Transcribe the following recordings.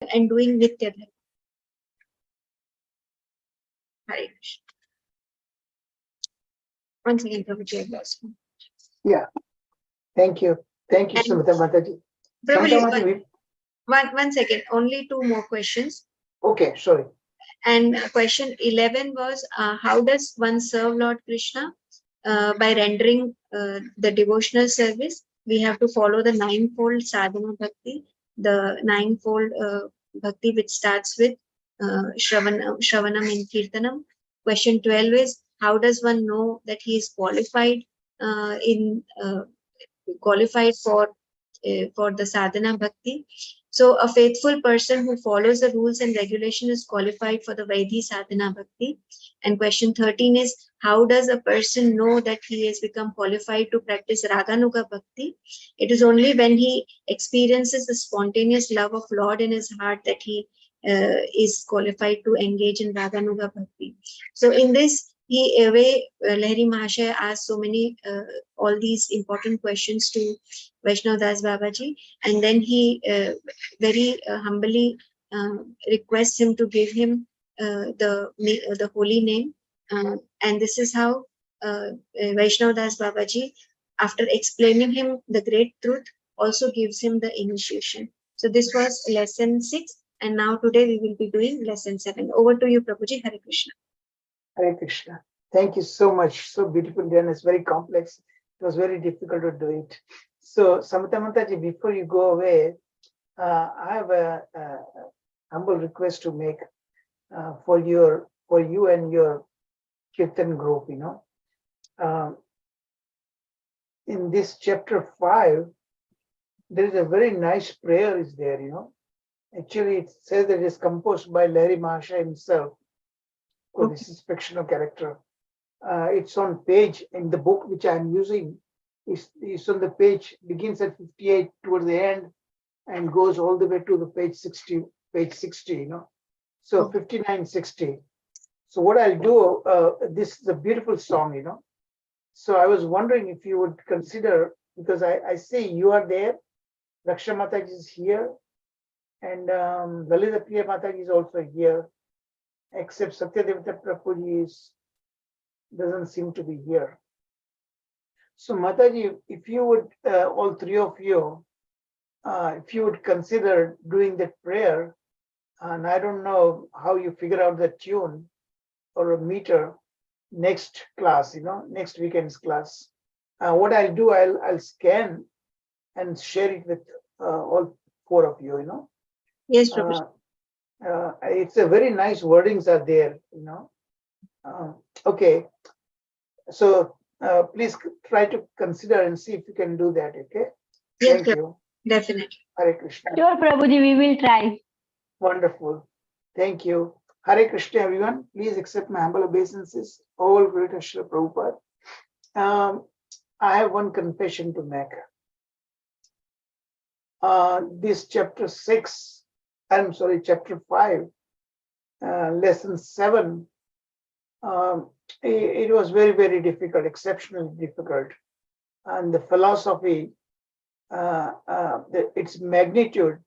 and doing Nitya Dharma. Hare Krishna. Once again, Prabhuji, I've lost him. Yeah. Thank you. Thank you, Samita Mataji. Prabhuji, one second. Only two more questions. Okay, sorry. And question 11 was, how does one serve Lord Krishna? By rendering the devotional service, we have to follow the ninefold sadhana bhakti, the ninefold bhakti which starts with Shravanam and Kirtanam. Question 12 is, how does one know that he is qualified for the sadhana bhakti? So a faithful person who follows the rules and regulation is qualified for the Vaidhi sadhana bhakti. And question 13 is, how does a person know that he has become qualified to practice Raganuga bhakti? It is only when he experiences the spontaneous love of Lord in his heart that he is qualified to engage in Raganuga bhakti. So in this way, Lahiri Mahashaya asked so many all these important questions to Vaishnav Das Babaji, and then he very humbly requests him to give him the holy name, and this is how Vaishnav Das Babaji, after explaining him the great truth, also gives him the initiation. So this was lesson 6, and now today we will be doing lesson 7. Over to you, Prabhuji. Hare Krishna. Hare Krishna. Thank you so much. So beautiful done. It's very complex. It was very difficult to do it. So, Samita Mataji, before you go away, I have a humble request to make for you and your Kirtan group. In this chapter 5, there is a very nice prayer is there. Actually, it says that it is composed by Lahiri Mahashaya himself. So this is fictional character. It's on page in the book which I am using. It's on the page, begins at 58 towards the end and goes all the way to the page 60. So 59, 60. So what I'll do, this is a beautiful song, So I was wondering if you would consider, because I see you are there, Raksha Mataji is here, and Lalita Priya Mataji is also here, except Satyadevata Prabhuji doesn't seem to be here. So Mataji, if you would, all three of you, if you would consider doing that prayer, and I don't know how you figure out the tune or a meter next class, next weekend's class. What I'll do, I'll scan and share it with all four of you, Yes, Prabhuji. It's a very nice wordings are there, okay. So please try to consider and see if you can do that, okay? Yes, Thank you. Definitely. Hare Krishna. Sure, Prabhuji, we will try. Wonderful. Thank you. Hare Krishna, everyone. Please accept my humble obeisances. All great Srila Prabhupada. I have one confession to make. This chapter 5, lesson 7, it was very, very difficult, exceptionally difficult. And the philosophy, its magnitude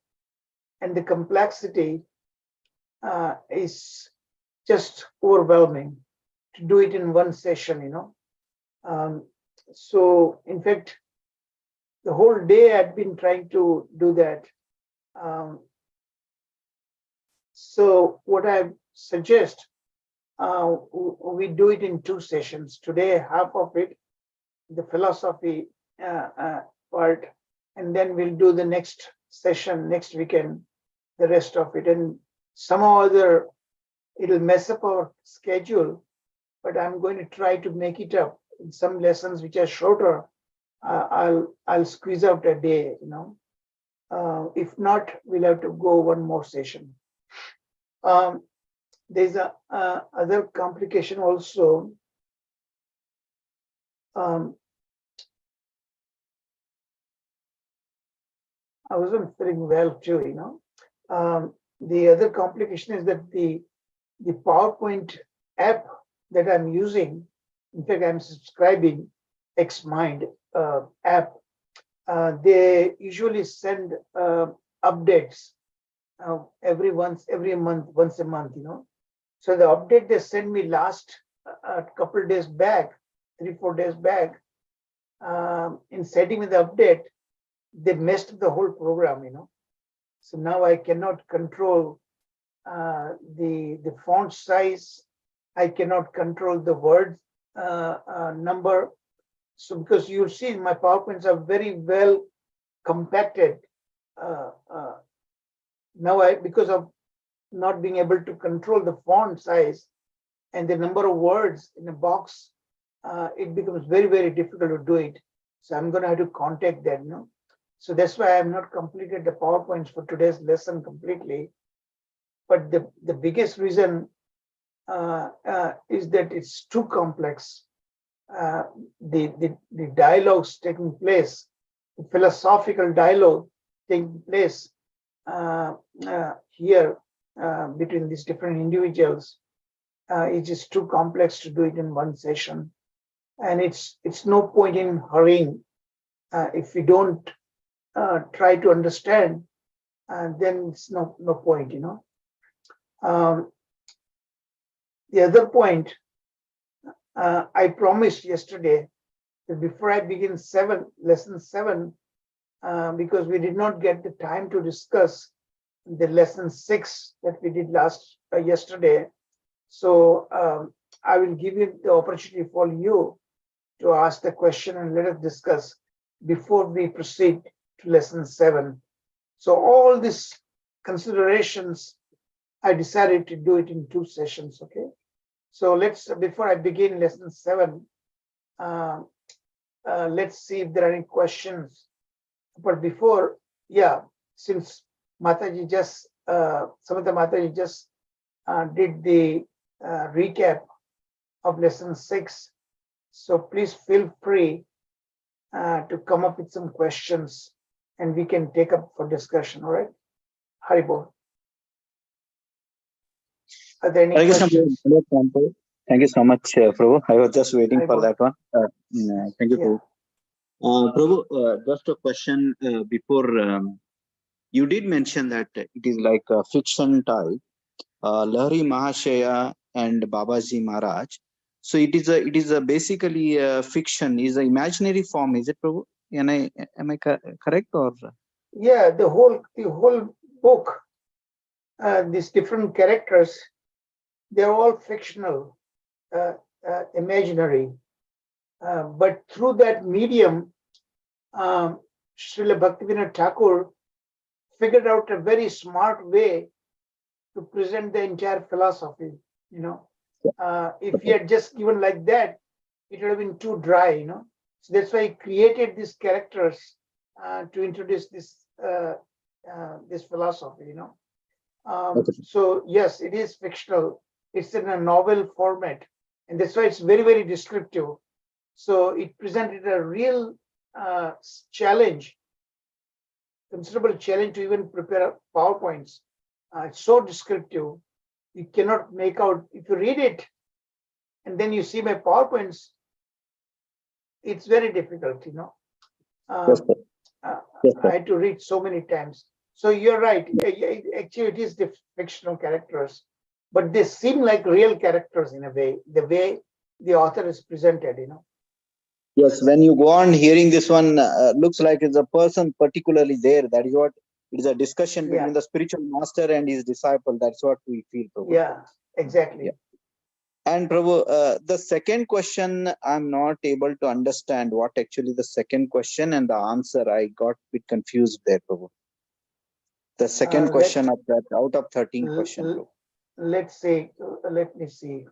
and the complexity is just overwhelming to do it in one session, So in fact, the whole day I'd been trying to do that. So what I suggest, we do it in 2 sessions. Today, half of it, the philosophy part, and then we'll do the next session next weekend, the rest of it. And somehow or other, it'll mess up our schedule, but I'm going to try to make it up. In some lessons which are shorter, I'll squeeze out a day, If not, we'll have to go one more session. There's a other complication also. I wasn't feeling well too, The other complication is that the PowerPoint app that I'm using, in fact, I'm subscribing XMind app. They usually send updates every month, once a month, So the update they sent me last a couple days back, 3-4 days back, in setting with the update, they messed up the whole program. So now I cannot control the font size. I cannot control the word number. So because you see my PowerPoints are very well compacted. Now because of not being able to control the font size and the number of words in a box, it becomes very, very difficult to do it. So I'm going to have to contact them. So that's why I have not completed the PowerPoints for today's lesson completely. But the biggest reason is that it's too complex. The dialogues taking place, the philosophical dialogue taking place here between these different individuals, it is too complex to do it in one session, and it's no point in hurrying. If we don't try to understand, then it's no point. The other point, I promised yesterday that before I begin lesson 7, because we did not get the time to discuss the lesson 6 that we did yesterday. So I will give you the opportunity for you to ask the question and let us discuss before we proceed to lesson 7. So all these considerations, I decided to do it in 2 sessions. Okay. So before I begin lesson 7, let's see if there are any questions. But before, since Mataji Samantha Mataji just did the recap of lesson 6, so please feel free to come up with some questions and we can take up for discussion. All right, Haribol. Are there any questions? Thank you so much, Prabhu. I was just waiting Haribol. for that one. Thank you, Prabhu. Prabhu, just a question before. You did mention that it is like a fiction type, Lahari Mahashaya and Babaji Maharaj. So it is a basically a fiction, is an imaginary form, is it, Prabhu? Am I correct or? Yeah, the whole book, these different characters, they're all fictional, imaginary. But through that medium, Srila Bhaktivinoda Thakur figured out a very smart way to present the entire philosophy. If he had just given like that, it would have been too dry. So that's why he created these characters to introduce this philosophy. So yes, it is fictional. It's in a novel format, and that's why it's very, very descriptive. So it presented a real challenge, considerable challenge to even prepare PowerPoints. It's so descriptive, you cannot make out. If you read it and then you see my PowerPoints, it's very difficult. Yes, sir. Yes, sir. I had to read so many times. So you're right. Actually, it is the fictional characters, but they seem like real characters in a way, the way the author is presented. Yes, when you go on hearing this one, looks like it's a person particularly there. That is what it is, a discussion between the spiritual master and his disciple. That's what we feel, Prabhu. Yeah, exactly. Yeah. And Prabhu, the second question, I'm not able to understand what actually the second question and the answer. I got a bit confused there, Prabhu. The second question of that out of 13 questions. Let's see. Let me see.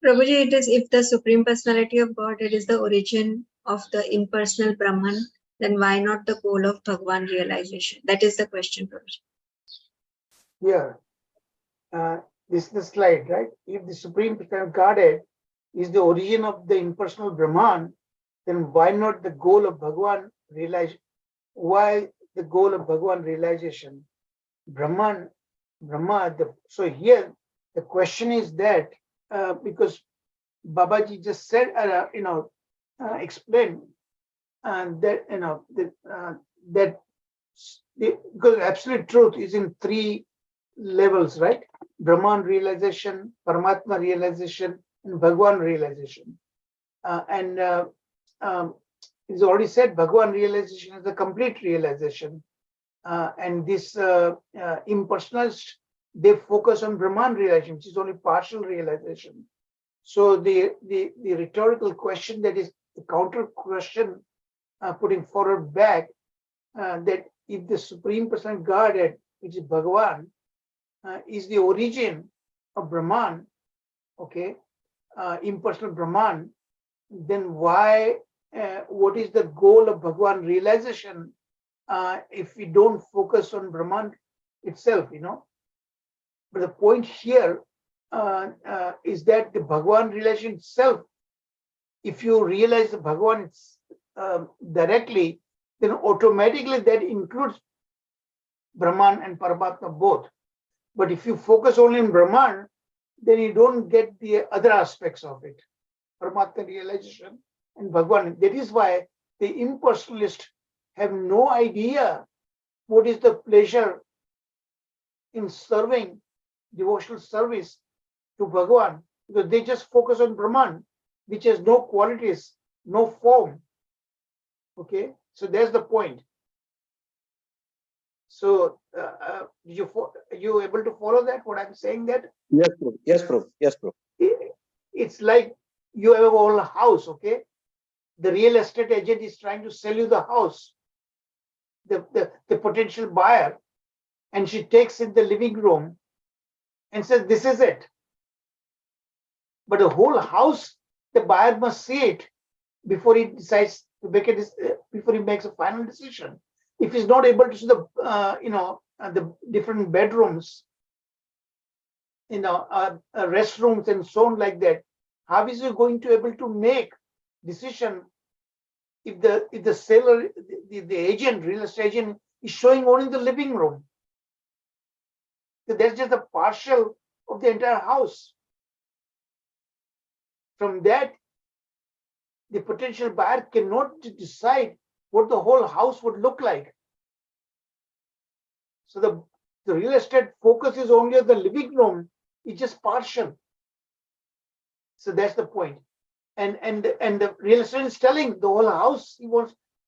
Prabhuji, it is if the Supreme Personality of Godhead is the origin of the impersonal Brahman, then why not the goal of Bhagwan realization? That is the question, Prabhuji. Yeah. This is the slide, right? If the Supreme Godhead is the origin of the impersonal Brahman, then why not the goal of Bhagwan realization? Why the goal of Bhagwan realization? Brahman, Brahma. So here the question is that because Babaji just said, explained that that because absolute truth is in three levels, right? Brahman realization, Paramatma realization, and Bhagwan realization. It's already said Bhagwan realization is the complete realization. And this impersonalist, they focus on Brahman realization, which is only partial realization. So the rhetorical question, that is the counter question putting forward back, that if the Supreme Personal Godhead, which is Bhagavan, is the origin of Brahman, okay, impersonal Brahman, then why, what is the goal of Bhagavan realization if we don't focus on Brahman itself, But the point here is that the Bhagavan realization itself, if you realize the Bhagavan directly, then automatically that includes Brahman and Paramatma both. But if you focus only on Brahman, then you don't get the other aspects of it, Paramatma realization and Bhagavan. That is why the impersonalists have no idea what is the pleasure in serving devotional service to Bhagavan, because they just focus on Brahman, which has no qualities, no form. Okay, so there's the point. So you able to follow that? What I'm saying that? Yes, bro. Yes, bro. Yes, bro. It's like you have a whole house. Okay, the real estate agent is trying to sell you the house. The potential buyer, and she takes in the living room and says, "This is it." But the whole house, the buyer must see it before he decides to make before he makes a final decision. If he's not able to see the different bedrooms, restrooms and so on like that, how is he going to able to make decision if the seller, the agent, real estate agent, is showing only the living room? So that's just a partial of the entire house. From that, the potential buyer cannot decide what the whole house would look like. So the real estate focus is only on the living room, it's just partial. So that's the point. And the real estate is telling the whole house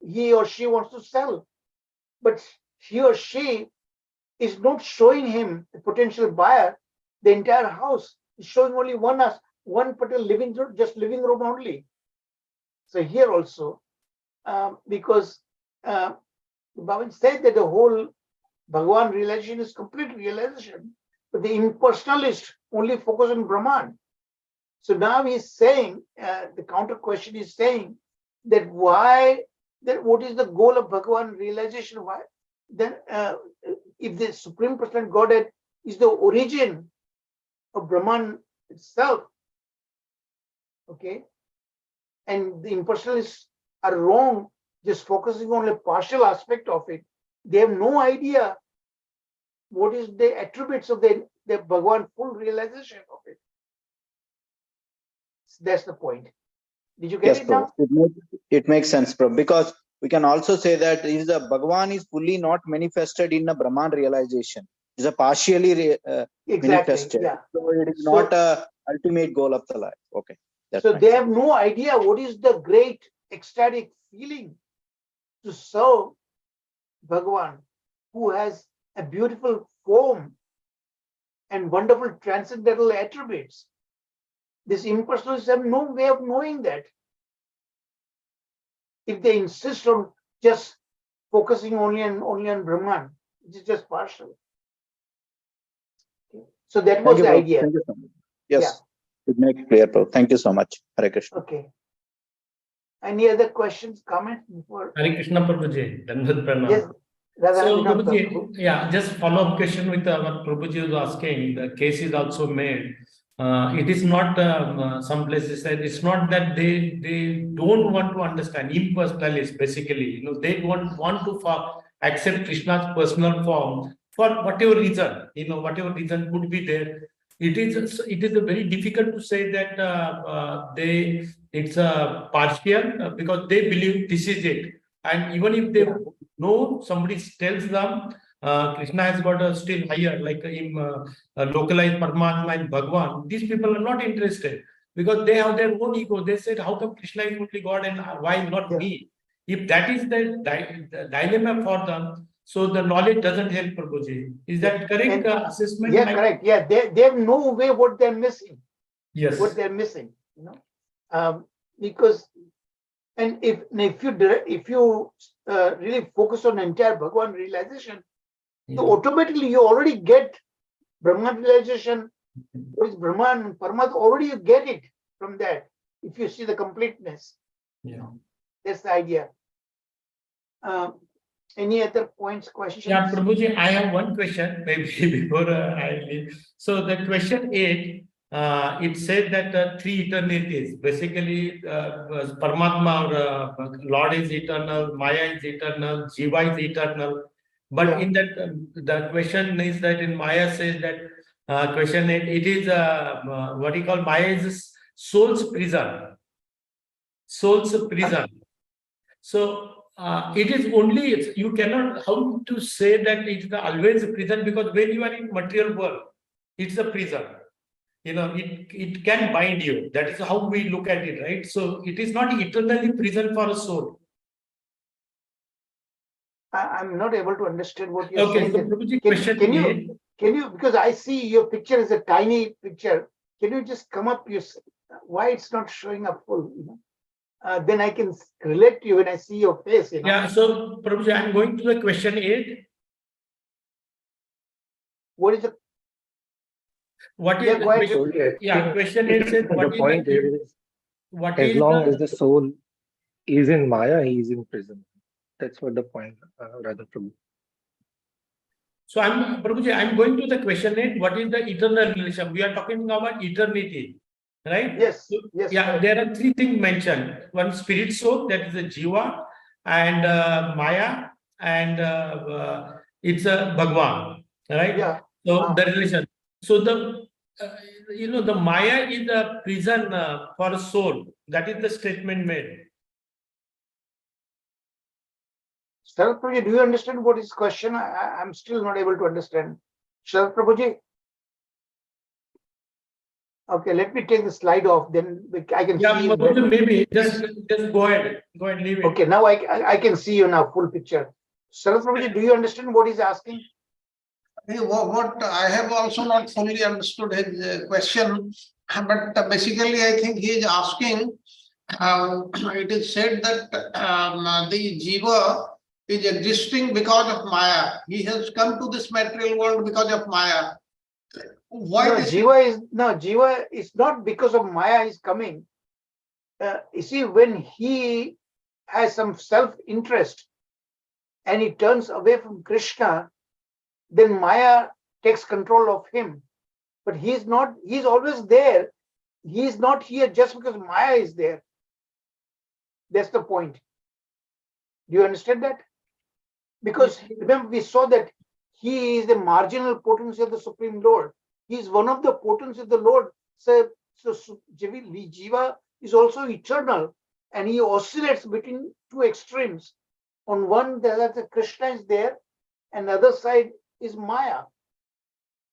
he or she wants to sell, but he or she is not showing him, the potential buyer, the entire house. Is showing only one particular living room, just living room only. So here also, because Bhavan said that the whole Bhagavan realization is complete realization, but the impersonalist only focus on Brahman. So now he's saying, the counter question is saying that what is the goal of Bhagavan realization? Why? Then if the Supreme Personal Godhead is the origin of Brahman itself, okay, and the impersonalists are wrong, just focusing on a partial aspect of it. They have no idea what is the attributes of the Bhagavan full realization of it. That's the point. Did you get it now? It makes sense, bro. Because we can also say that is the Bhagavan is fully not manifested in the Brahman realization. It's a partially manifested. Yeah. So it is not a ultimate goal of the life. Okay. So they have no idea what is the great ecstatic feeling to serve Bhagavan, who has a beautiful form and wonderful transcendental attributes. This impersonalists have no way of knowing that. If they insist on just focusing only on Brahman, which is just partial. Okay. So that was the idea. Thank you so much. Yes. It makes clear, Prabhu. Thank you so much. Hare Krishna. Okay. Any other questions, comments before? Hare Krishna Prabhuji, Dandavat Pranam. Yes, Radha So Vinod Prabhuji, Prabhu. yeah, just follow-up question with what Prabhuji was asking. The case is also made. It is not some places said it's not that they don't want to understand impersonalists basically. They don't want to accept Krishna's personal form for whatever reason. Whatever reason could be there. It is a very difficult to say that it's a partial because they believe this is it. And even if they know, somebody tells them Krishna has got a still higher, like in localized Paramatma and Bhagwan. These people are not interested because they have their own ego. They said, how come Krishna is only God and why not me? If that is the dilemma for them, so the knowledge doesn't help, Prabhuji. Is that correct assessment? Yeah, correct. Yeah, they have no way what they're missing. Yes. What they're missing, because, and if you really focus on entire Bhagwan realization, so automatically you already get Brahman realization. What is Brahman and Paramatma? Already you get it from that. If you see the completeness, that's the idea. Any other points, questions? Yeah, Prabhuji, I have one question, maybe before I leave. So the question 8, it said that 3 eternities, basically Paramatma or Lord is eternal, Maya is eternal, Jiva is eternal. But in that, the question is that in Maya says that question 8, it is what you call Maya is soul's prison. Soul's prison. So it is only, you cannot, how to say that it's always a prison, because when you are in material world, it's a prison. It can bind you. That is how we look at it, right? So it is not eternally prison for a soul. I'm not able to understand what you're saying. So Prabhuji, question can you, because I see your picture is a tiny picture. Can you just come up, why it's not showing up full? Then I can relate to you when I see your face. Yeah, so Prabhuji, I'm going to the question 8. What is the? What is the question? Yeah, question 8 says, the point is, as long as the soul is in Maya, he is in prison. That's what the point, rather, Prabhu. So Prabhuji, I'm going to the question 8. What is the eternal relation? We are talking about eternity, right? Yes. So, yes. Yeah, Correct. there are 3 things mentioned. One, spirit soul, that is the Jiva, and Maya, and it's a Bhagwan, right? Yeah. So the relation. So the Maya is a prison for a soul. That is the statement made. Sharad Prabhuji, do you understand what is question? I'm still not able to understand. Sharad Prabhuji? Okay, let me take the slide off, then I can see you. Maybe just go ahead. Go ahead, leave it. Okay, now I can see you now, full picture. Sharad Prabhuji, do you understand what he's asking? What I have also not fully understood his question, but basically I think he is asking, it is said that the Jiva is existing because of Maya. He has come to this material world because of Maya. Jiva is not because of Maya is coming. You see, when he has some self-interest and he turns away from Krishna, then Maya takes control of him. But he's always there. He's not here just because Maya is there. That's the point. Do you understand that? Because remember, we saw that he is the marginal potency of the Supreme Lord. He is one of the potencies of the Lord. So Jiva is also eternal, and he oscillates between 2 extremes. On one, the Krishna is there, and the other side is Maya.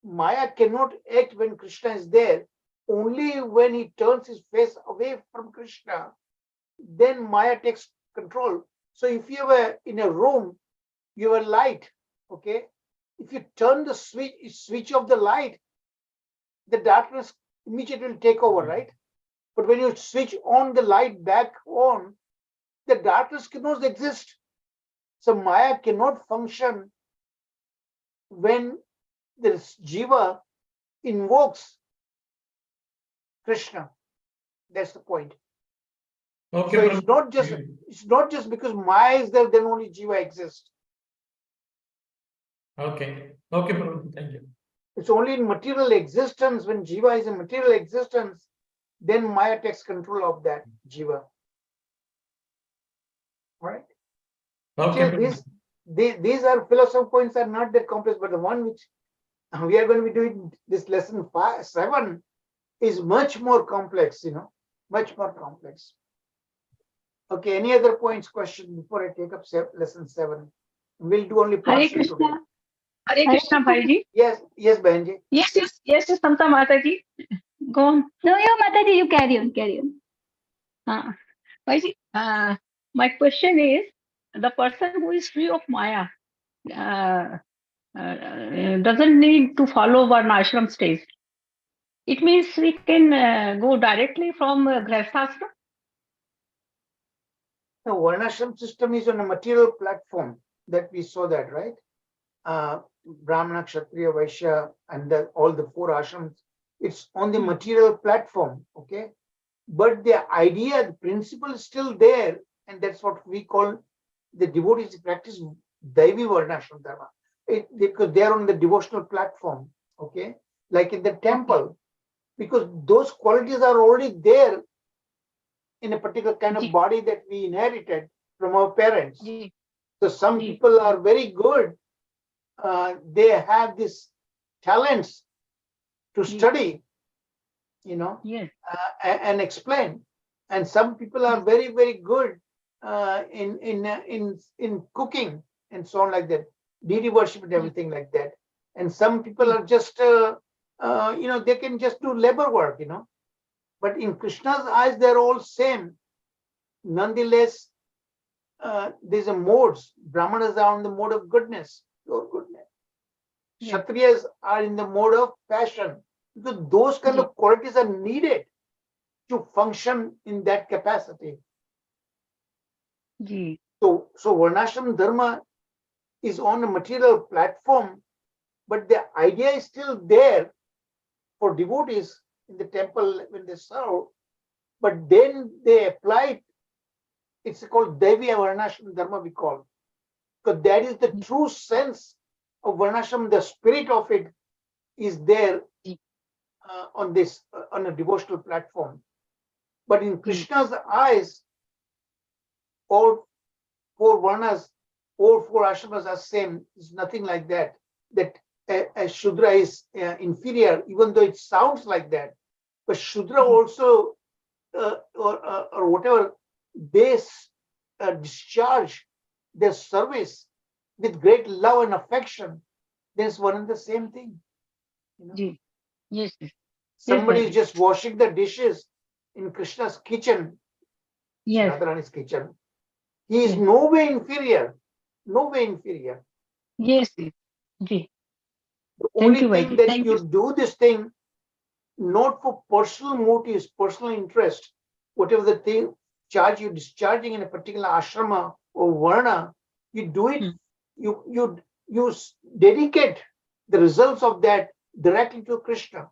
Maya cannot act when Krishna is there. Only when he turns his face away from Krishna, then Maya takes control. So if you have in a room, you have a light, okay? If you turn the switch of the light, the darkness immediately will take over, right? But when you switch on the light back on, the darkness cannot exist. So Maya cannot function when the Jiva invokes Krishna. That's the point. Okay, So Prabhu. it's not just because Maya is there, then only Jiva exists. Okay. Okay, Prabhu. Thank you. It's only in material existence, when Jiva is in material existence, then Maya takes control of that Jiva. Right? Okay, So Prabhu. these are philosophical points are not that complex, but the one which we are going to be doing this lesson 7 is much more complex, much more complex. Okay, any other points, question before I take up lesson 7? We'll do only Hare partial Krishna. today. Hare Krishna, Bhaiji. Yes, Bahanji. Yes, Samta Mataji. Go on. No, you Mataji, you carry on. Bhaiji, my question is, the person who is free of Maya doesn't need to follow Varnashram stage. It means we can go directly from Grihasthashram. The Varnashram system is on a material platform that we saw that, right? Brahmana, Kshatriya, Vaishya, and all the 4 ashrams. It's on the material platform, okay? But the idea, the principle is still there, and that's what we call the devotees practice Daivi Varnashram Dharma. Because they are on the devotional platform, okay? Like in the temple, because those qualities are already there in a particular kind of body that we inherited from our parents. So some people are very good. They have these talents to study, and explain. And some people are very, very good in cooking and so on like that, deity worship and everything like that. And some people are just, they can just do labor work, But in Krishna's eyes, they're all same. Nonetheless, there's a modes. Brahmanas are on the mode of goodness, pure goodness. Kshatriyas are in the mode of passion, because those kind of qualities are needed to function in that capacity. So Varnashram Dharma is on a material platform, but the idea is still there for devotees in the temple when they serve, but then they apply it. It's called Devi Varnashram Dharma, we call, because that is the true sense of Varnashram. The spirit of it is there on a devotional platform. But in Krishna's eyes, all 4 varnas, all 4 ashramas are same. It's nothing like that. That a Shudra is inferior, even though it sounds like that. But Shudra also, or whatever, they discharge their service with great love and affection. There's one and the same thing. Yes. Somebody is just washing the dishes in Krishna's kitchen, Radharani's kitchen. He is no way inferior. No way inferior. Yes. The only thing that you do this thing not for personal motives, personal interest, whatever the thing charge you're discharging in a particular ashrama or varna, you do it, you dedicate the results of that directly to Krishna.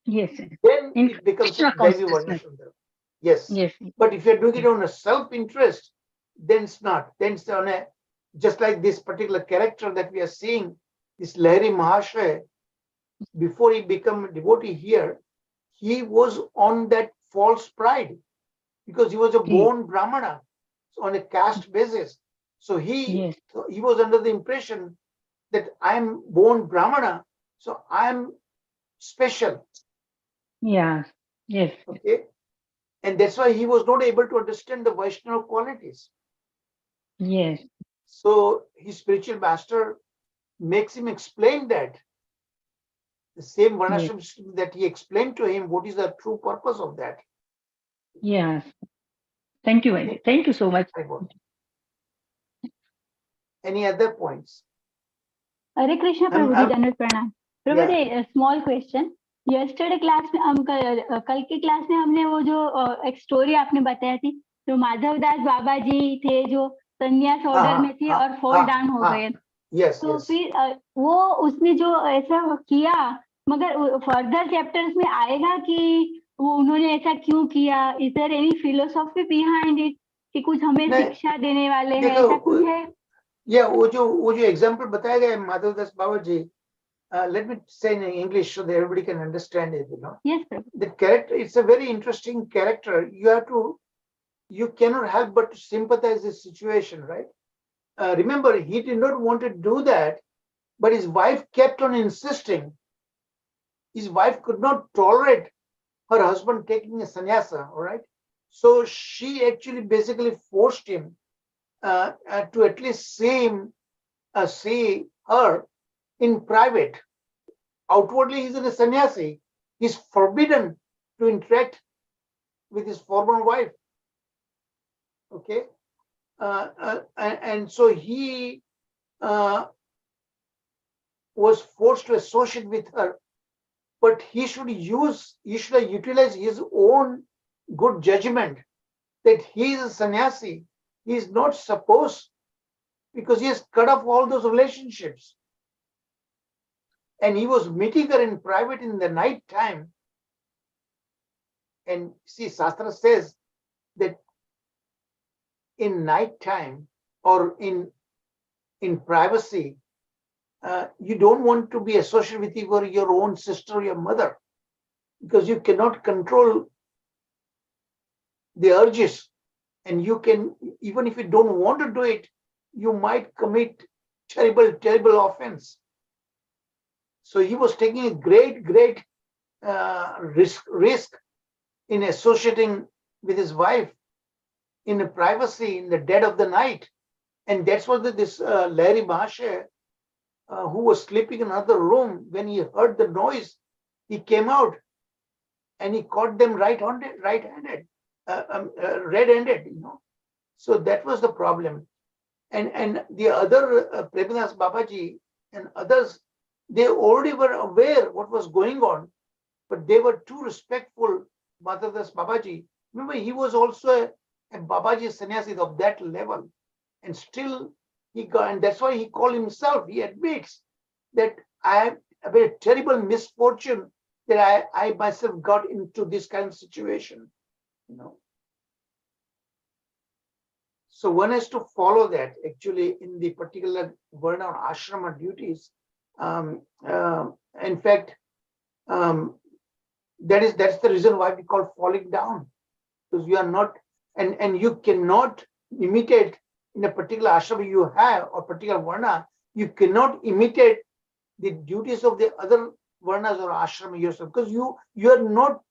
Yes. Then it becomes Devi Varnashram. Yes. But if you're doing it on a self-interest, then it's not. Then it's on a, just like this particular character that we are seeing, this Lahiri Mahashaya, before he became a devotee here, he was on that false pride because he was a born Brahmana on a caste basis. So he was under the impression that I'm born Brahmana, so I'm special. Yeah. Yes. Okay. And that's why he was not able to understand the Vaishnava qualities. Yes. So his spiritual master makes him explain that. The same Varnashram system that he explained to him, what is the true purpose of that? Yes. Thank you, Andy. Thank you so much. Any other points? Hare Krishna, Prabhuji, Dandavat Pranam. Prabhuji, a small question. Yesterday class में हम कल के class में हमने वो जो एक story आपने बताया थी, जो माधव दास बाबा जी थे जो संन्यास ऑर्डर में थे और फॉल डाउन हो गए, तो फिर वो उसने जो ऐसा किया मगर फर्दर चैप्टर्स में आएगा कि वो उन्होंने ऐसा क्यों किया? Is there any philosophy behind it कि कुछ हमें शिक्षा देने वाले हैं, ऐसा कुछ है? या वो जो एग्जांपल बताया गया माधवदास बाबा जी, let me say in English so that everybody can understand it, you know. Yes, sir. The character, it's a very interesting character. You cannot help but to sympathize the situation, right? Remember, he did not want to do that, but his wife kept on insisting. His wife could not tolerate her husband taking a sannyasa, all right? So she actually basically forced him to at least see her in private. Outwardly, he's a sannyasi. He's forbidden to interact with his former wife. Okay, and so he was forced to associate with her, but he should utilize his own good judgment that he is a sannyasi. He is not supposed, because he has cut off all those relationships. And he was meeting her in private in the night time. And see, Shastra says that in night time or in privacy, you don't want to be associated with your own sister or your mother, because you cannot control the urges, and you can, even if you don't want to do it, you might commit terrible offense. So he was taking a great risk in associating with his wife in privacy in the dead of the night. And that's what this Lahiri Mahasaya, who was sleeping in another room, when he heard the noise, he came out and he caught them red-handed, you know. So that was the problem. And the other Prabhudas Babaji and others, they already were aware what was going on, but they were too respectful. Madhavadas Babaji, remember, he was also a Babaji sannyasi of that level, and still he got, and that's why he called himself, he admits that I have a very terrible misfortune that I myself got into this kind of situation, you know. So one has to follow that actually in the particular Varna or ashrama duties. In fact, that's the reason why we call falling down, because you are not, and you cannot imitate in a particular ashrama you have or particular Varna, you cannot imitate the duties of the other Varnas or ashrama yourself, because you are not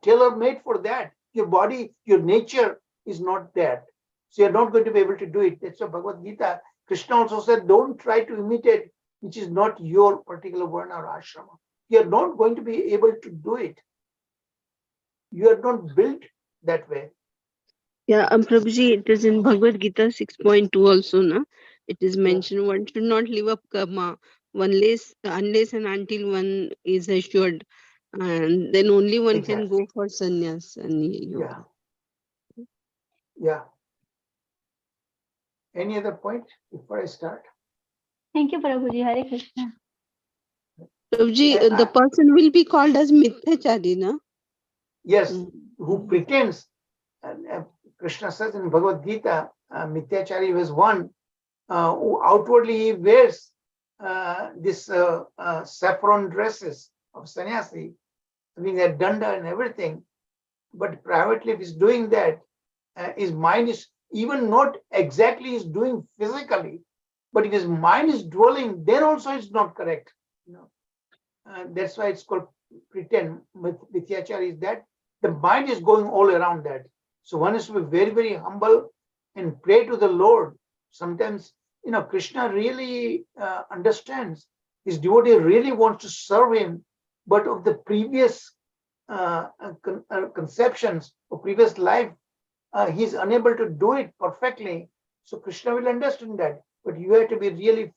tailor-made for that. Your body, your nature is not that. So you're not going to be able to do it. That's why Bhagavad Gita, Krishna also said, don't try to imitate which is not your particular Varna or ashrama. You're not going to be able to do it. You are not built that way. Yeah, Prabhuji, it is in Bhagavad Gita 6.2 also, na? It is mentioned one should not live up karma unless and until one is assured, and then only one can go for sannyas and yoga. Yeah. Any other point before I start? Thank you, Prabhuji. Hare Krishna. Prabhuji, the person will be called as mithyachari, na? Yes, who pretends. Krishna says in Bhagavad Gita, Mithyachari was one who outwardly he wears this saffron dresses of sannyasi, having a danda and everything, but privately if he's doing that, his mind is even not exactly he's doing physically, but if his mind is dwelling, then also it's not correct. You know, that's why it's called pretend. Mithyachari is that the mind is going all around that. So one is to be very humble and pray to the Lord. Sometimes, you know, Krishna really understands. His devotee really wants to serve him, but of the previous conceptions of previous life, he's unable to do it perfectly. So Krishna will understand that. But you have to be really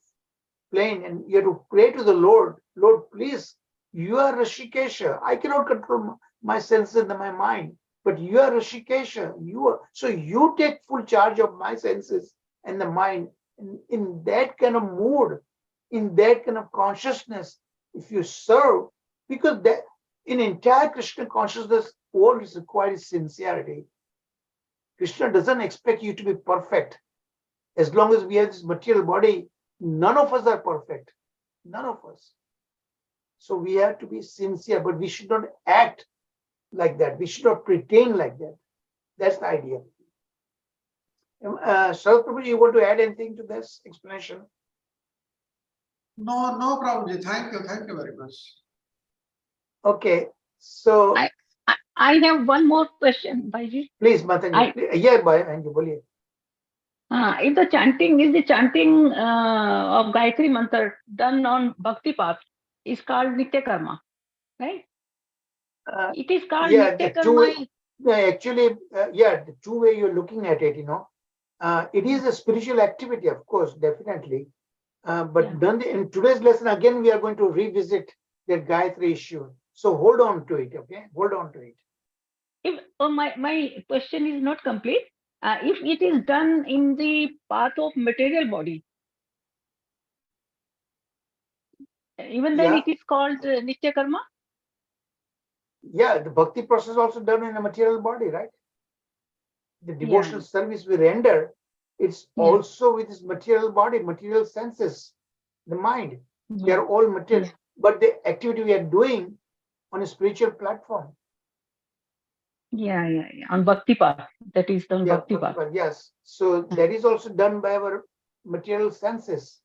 plain and you have to pray to the Lord. Lord, please, you are Rishikesha. I cannot control my senses and my mind, but you are Rishikesha. So you take full charge of my senses and the mind. In that kind of mood, in that kind of consciousness, if you serve, because that in entire Krishna consciousness, all is required is sincerity. Krishna doesn't expect you to be perfect. As long as we have this material body, none of us are perfect. None of us. So we have to be sincere, but we should not act like that. We should not pretend like that. That's the idea. Sharad Prabhu, you want to add anything to this explanation? No, Prabhuji. Thank you very much. Okay, so I have one more question, Bhaiji. Please, Mataji. Yeah, bhai, boliye. If the chanting of Gayatri Mantra done on Bhakti path is called Nitya Karma, right? It is called Nitya Karma. Actually, the two way you're looking at it, it is a spiritual activity, of course, definitely. But then in today's lesson, again, we are going to revisit the Gayatri issue. So hold on to it, okay? Hold on to it. If my question is not complete, if it is done in the path of material body, even then it is called Nitya Karma? Yeah, the bhakti process is also done in a material body, right? The devotional service we render, it's also with this material body, material senses, the mind. They are all material, but the activity we are doing on a spiritual platform. On Bhakti path. That is the Bhakti path. Yes. So that is also done by our material senses.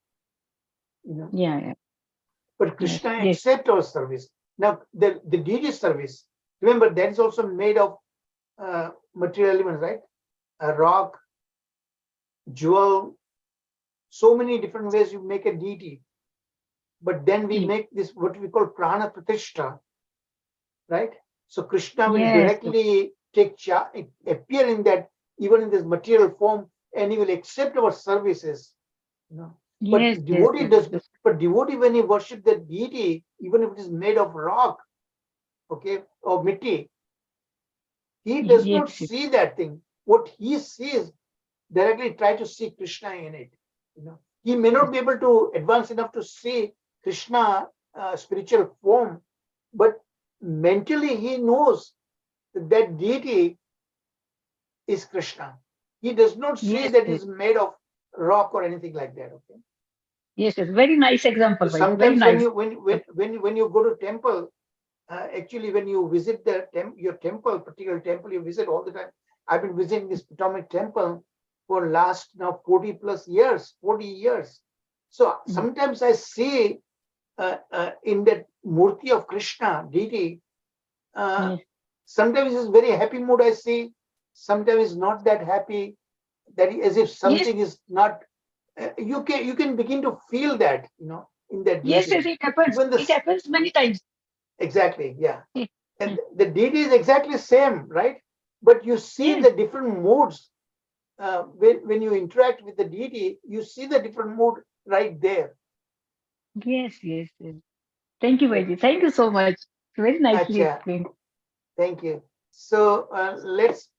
But Krishna accepts our service. Now, the deity service, remember, that is also made of material elements, right? A rock, jewel, so many different ways you make a deity. But then we make this what we call prana pratishtha, right? So Krishna will directly appear in that, even in this material form, and he will accept our services. But devotee, when he worships the deity, even if it is made of rock, okay, or mitti, he does not see that thing. What he sees, directly try to see Krishna in it. He may not be able to advance enough to see Krishna spiritual form, but mentally he knows that deity is Krishna. He does not see that it's made of rock or anything like that. Okay. Yes, very nice example. So sometimes when you go to temple, actually when you visit your temple, particular temple you visit all the time. I've been visiting this Potomac temple for last now 40 years. So sometimes I see in that murti of Krishna deity, sometimes it's very happy mood I see, sometimes it's not that happy, that as if something is not. You can begin to feel that, in that deity. Yes, it happens. It happens many times. Exactly, yeah. And the deity is exactly same, right? But you see the different moods. When you interact with the deity, you see the different mood right there. Yes. Thank you, Vaidhi. Thank you so much. Very nicely explained. Thank you. So let's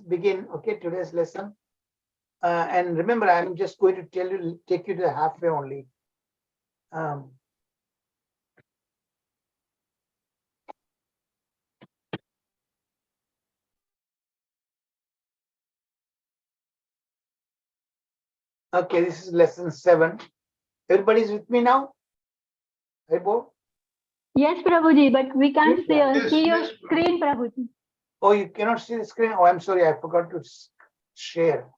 begin, okay, today's lesson. And remember, I'm just going to take you to the halfway only. Okay, this is lesson 7. Everybody's with me now? Hey, Bo? Yes, Prabhuji, but we can't see your screen, Prabhuji. Oh, you cannot see the screen? Oh, I'm sorry, I forgot to share.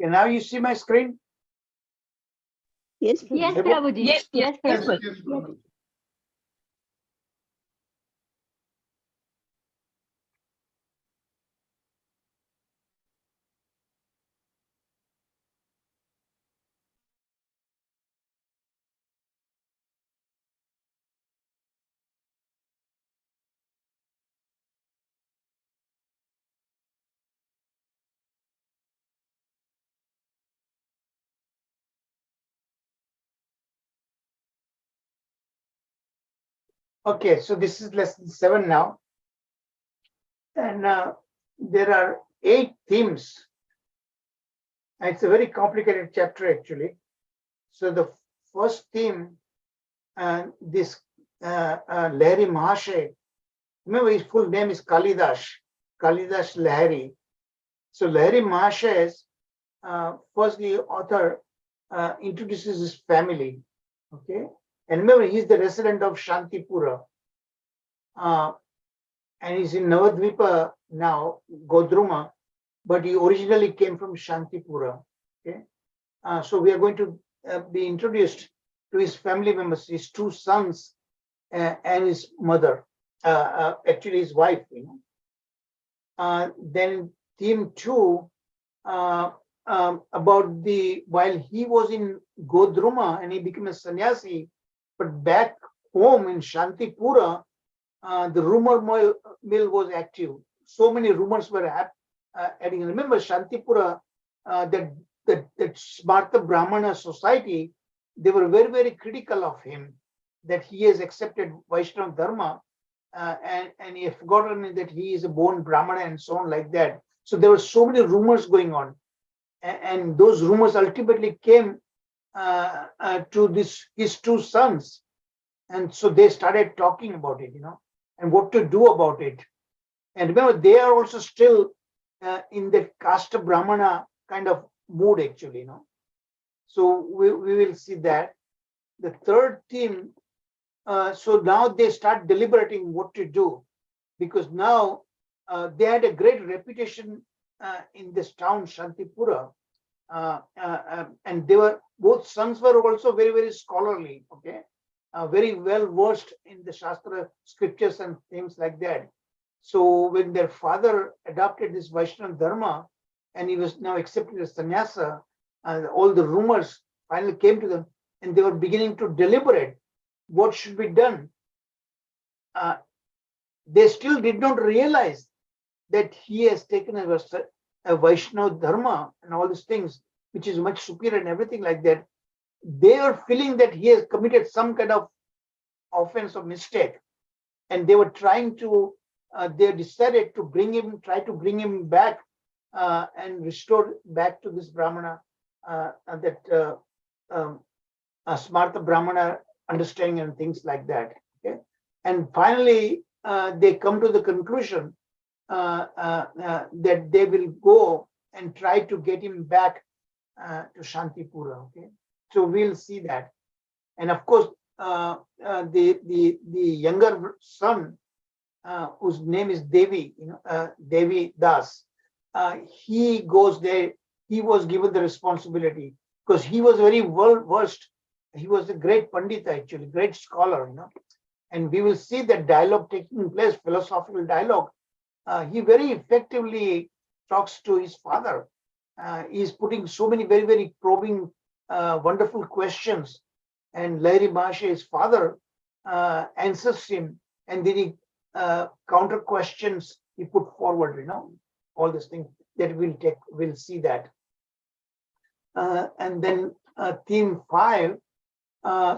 Okay, now you see my screen? Yes, Yes, Prabhuji. Prabhuji. Yes, Yes, Yes, Prabhuji. yes, Prabhuji. Okay, so this is lesson 7 now. And there are 8 themes. And it's a very complicated chapter actually. So the first theme, this Lahiri Mahashay, remember his full name is Kalidas Lahiri. So Lahiri Mahashay, firstly, author introduces his family. Okay, and remember he's the resident of Shantipura, and he's in Navadvipa now, Godruma, but he originally came from Shantipura. Okay, so we are going to be introduced to his family members, his 2 sons and his mother, actually his wife. Then theme 2, about while he was in Godruma and he became a sannyasi, but back home in Shantipura, the rumor mill was active. So many rumors were adding. Remember Shantipura, that Smarta Brahmana society, they were very, very critical of him, that he has accepted Vaishnava Dharma, and he has forgotten that he is a born Brahmana and so on like that. So there were so many rumors going on. And those rumors ultimately came to his 2 sons. And so they started talking about it, and what to do about it. And remember, they are also still in the Kasta Brahmana kind of mood actually, So we will see that. The third theme, so now they start deliberating what to do, because now they had a great reputation in this town, Shantipura. And they were, both sons were also very, very scholarly, okay, very well versed in the Shastra scriptures and things like that. So when their father adopted this Vaishnava Dharma and he was now accepted as sannyasa, all the rumors finally came to them and they were beginning to deliberate what should be done. They still did not realize that he has taken a Vaishnava Dharma and all these things, which is much superior and everything like that. They are feeling that he has committed some kind of offense or mistake, and they were trying to, they decided to try to bring him back and restore back to this Brahmana, that Smarta Brahmana understanding and things like that. Okay, and finally they come to the conclusion that they will go and try to get him back to Shantipura. Okay, so we'll see that. And of course, the younger son, whose name is Devi, Devi Das, he goes there. He was given the responsibility because he was very well versed. He was a great Pandita, actually, great scholar, And we will see that dialogue taking place, philosophical dialogue. He very effectively talks to his father. He's putting so many very, very probing, wonderful questions. And Lahiri Mahashay, his father, answers him, and then he counter questions he put forward, all these things that we'll see that. And then theme 5.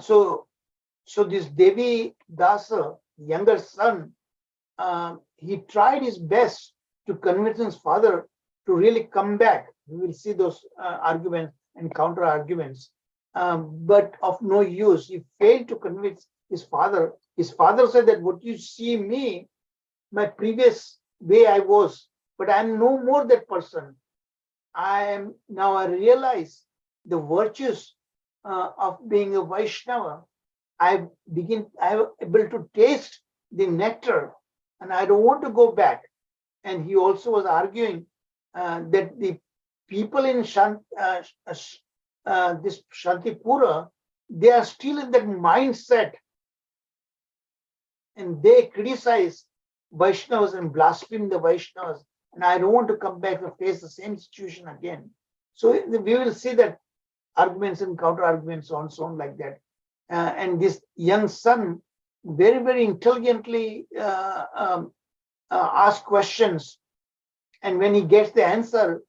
So this Devi Dasa, younger son, he tried his best to convince his father to really come back. We will see those arguments and counter arguments, but of no use. He failed to convince his father. His father said that what you see me, my previous way I was, but I'm no more that person. I realize the virtues of being a Vaishnava. I'm able to taste the nectar, and I don't want to go back. And he also was arguing that the people in this Shantipura, they are still in that mindset, and they criticize Vaishnavas and blaspheme the Vaishnavas. And I don't want to come back and face the same situation again. So we will see that arguments and counter arguments, so on like that. And this young son very, very intelligently ask questions. And when he gets the answer,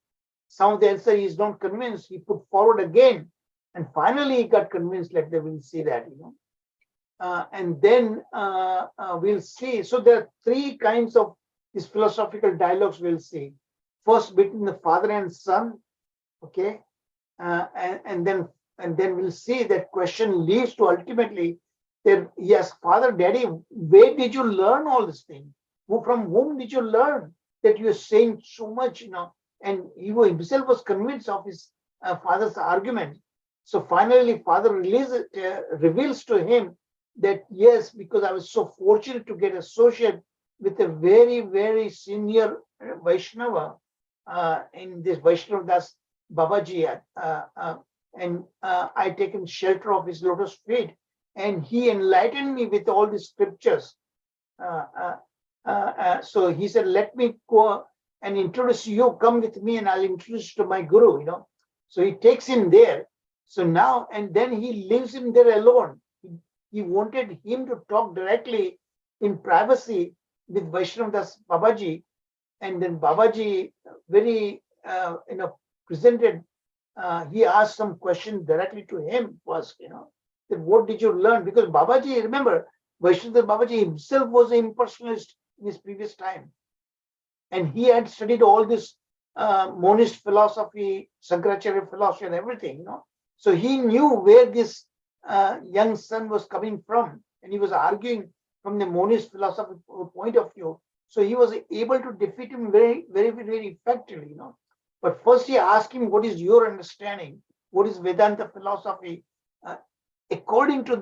some of the answer he is not convinced, he put forward again. And finally he got convinced, like they will see that, and then we'll see. So there are three kinds of these philosophical dialogues we'll see. First, between the father and son, okay, and then we'll see that question leads to ultimately that, yes, father, daddy, where did you learn all this thing? From whom did you learn that you're saying so much, And he himself was convinced of his father's argument. So finally, father reveals to him that, yes, because I was so fortunate to get associated with a very, very senior Vaishnava in this Vaishnava Das Babaji, and I taken shelter of his lotus feet, and he enlightened me with all these scriptures. So he said, let me go and introduce you, come with me and I'll introduce you to my guru, So he takes him there. So now, and then he leaves him there alone. He wanted him to talk directly in privacy with Vaishnava Das Babaji. And then Babaji very, presented, he asked some question directly to him first, that what did you learn? Because Babaji, remember, Vaishnava Das Babaji himself was an impersonalist in his previous time. And he had studied all this monist philosophy, Sankaracharya philosophy and everything, So he knew where this young son was coming from, and he was arguing from the monist philosophy point of view. So he was able to defeat him very, very, very effectively, But first he asked him, what is your understanding? What is Vedanta philosophy? According to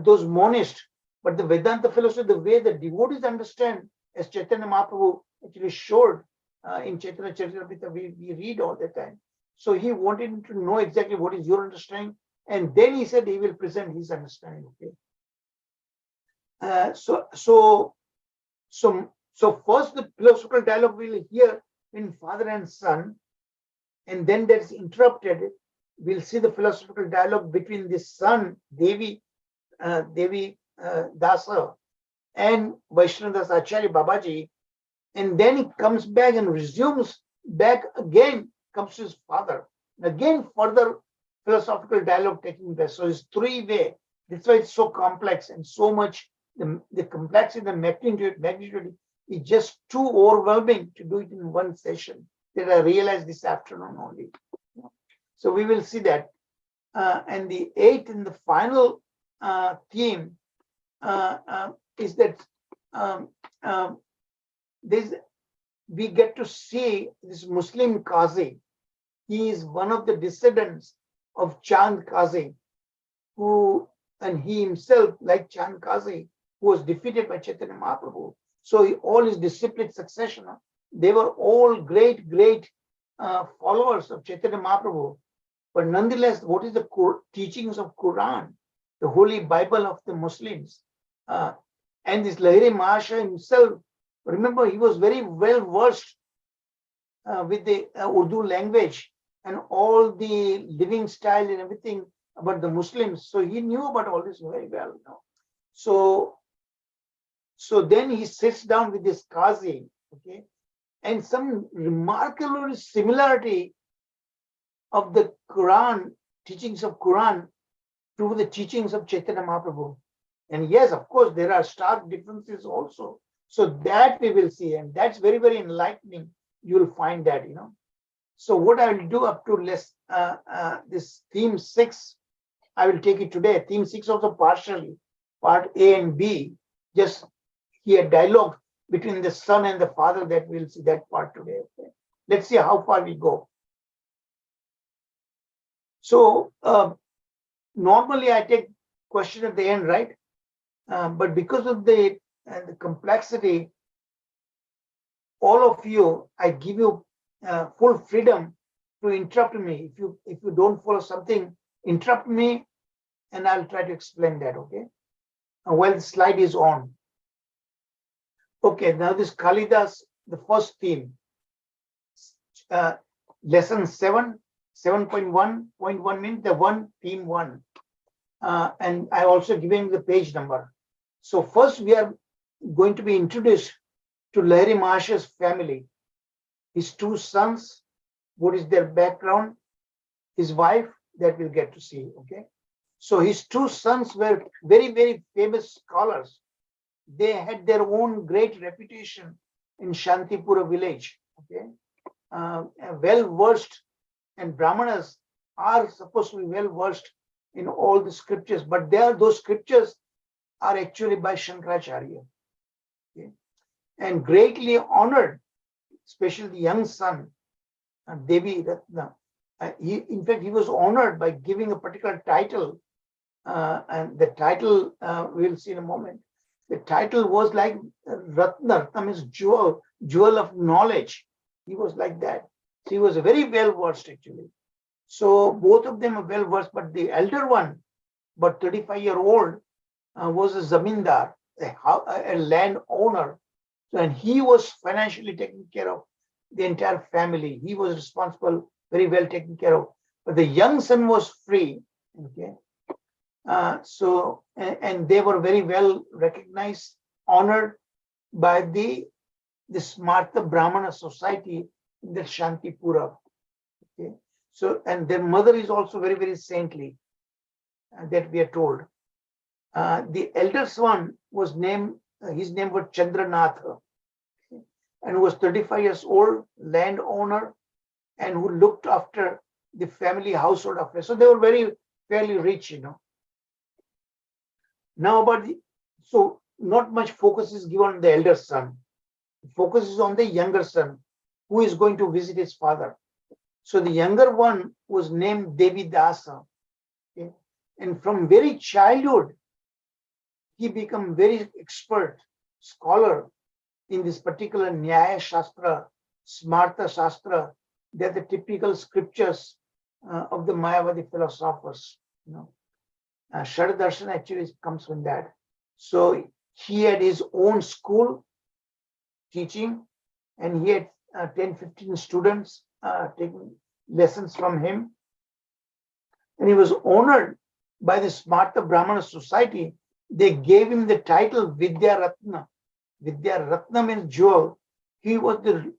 those monists, but the Vedanta philosophy, the way the devotees understand, as Chaitanya Mahaprabhu actually showed in Chaitanya Charitamrita, we read all the time. So he wanted to know exactly what is your understanding, and then he said he will present his understanding. Okay. So first the philosophical dialogue we'll hear in father and son, and then that's interrupted. We'll see the philosophical dialogue between the son, Devi Dasa, and Vaishnava Das Acharya Babaji, and then he comes back and resumes back again, comes to his father. Again, further philosophical dialogue taking place. So it's three-way. That's why it's so complex and so much, the complexity, the magnitude is just too overwhelming to do it in one session that I realized this afternoon only. So we will see that. And the eighth and the final theme is that we get to see this Muslim Qazi. He is one of the descendants of Chand Qazi, and he himself, like Chand Qazi, who was defeated by Chaitanya Mahaprabhu. So all his disciplic succession, they were all great followers of Chaitanya Mahaprabhu. But nonetheless, what is the teachings of Quran, the Holy Bible of the Muslims? And this Lahiri Mahasaya himself, remember, he was very well versed with the Urdu language and all the living style and everything about the Muslims. So he knew about all this very well. So then he sits down with this Qazi, okay, and some remarkable similarity of the Quran, teachings of Quran, to the teachings of Chaitanya Mahaprabhu. And yes, of course, there are stark differences also. So that we will see, and that's very, very enlightening. You will find that, So what I will do up to this theme 6, I will take it today. Theme 6 also partially, part A and B, just here dialogue between the son and the father, that we'll see that part today. Okay? Let's see how far we go. So normally I take question at the end, right? But because of the complexity, all of you, I give you full freedom to interrupt me. If you don't follow something, interrupt me, and I'll try to explain that. Okay. While the slide is on. Okay. Now this Kalidas, the first theme, lesson 7.1.1 means the one theme 1, and I also given the page number. So first we are going to be introduced to Lahiri Mahashaya's family, his 2 sons, what is their background, his wife, that we'll get to see. Okay. So his 2 sons were very, very famous scholars. They had their own great reputation in Shantipura village. Okay. Well versed, and Brahmanas are supposed to be well versed in all the scriptures, but those scriptures are actually by Shankaracharya. Okay. And greatly honored, especially the young son, Devi Ratna. In fact, he was honored by giving a particular title, and the title we'll see in a moment. The title was like Ratna. Ratna means jewel of knowledge. He was like that. So he was very well versed actually. So both of them are well versed, but the elder one, but 35-year-old, was a zamindar, a land owner. So, and he was financially taking care of the entire family. He was responsible, very well taken care of. But the young son was free. Okay. And they were very well recognized, honored by the Smarta Brahmana society in the Shantipura. Okay. So, and their mother is also very, very saintly, that we are told. The eldest one was named, his name was Chandranatha, okay, and was 35 years old, landowner, and who looked after the family household affairs. So they were very fairly rich, you know. Now so not much focus is given on the elder son. The focus is on the younger son, who is going to visit his father. So the younger one was named Devi Dasa. Okay? And from very childhood, he became very expert scholar in this particular Nyaya Shastra, Smarta Shastra. They're the typical scriptures of the Mayavadi philosophers. You know, Shadadarshan actually comes from that. So he had his own school teaching, and he had 10-15 students taking lessons from him. And he was honored by the Smarta Brahmana society. They gave him the title Vidya Ratna. Vidya Ratna means jewel. He was the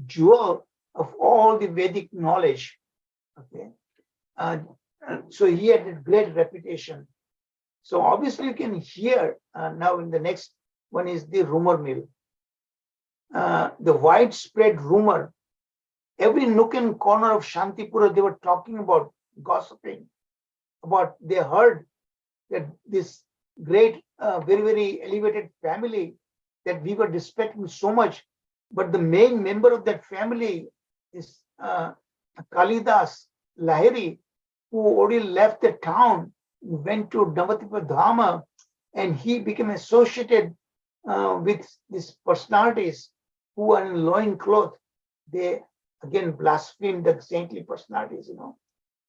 jewel of all the Vedic knowledge. Okay. So he had a great reputation. So obviously you can hear now in the next one is the rumor mill. The widespread rumor, every nook and corner of Shantipura, they were talking about, gossiping about, they heard that this great, very, very elevated family that we were respecting so much, but the main member of that family is Kalidas Lahiri, who already left the town, went to Navatipa Dharma, and he became associated with these personalities who are in loincloth. They again blasphemed the saintly personalities, you know.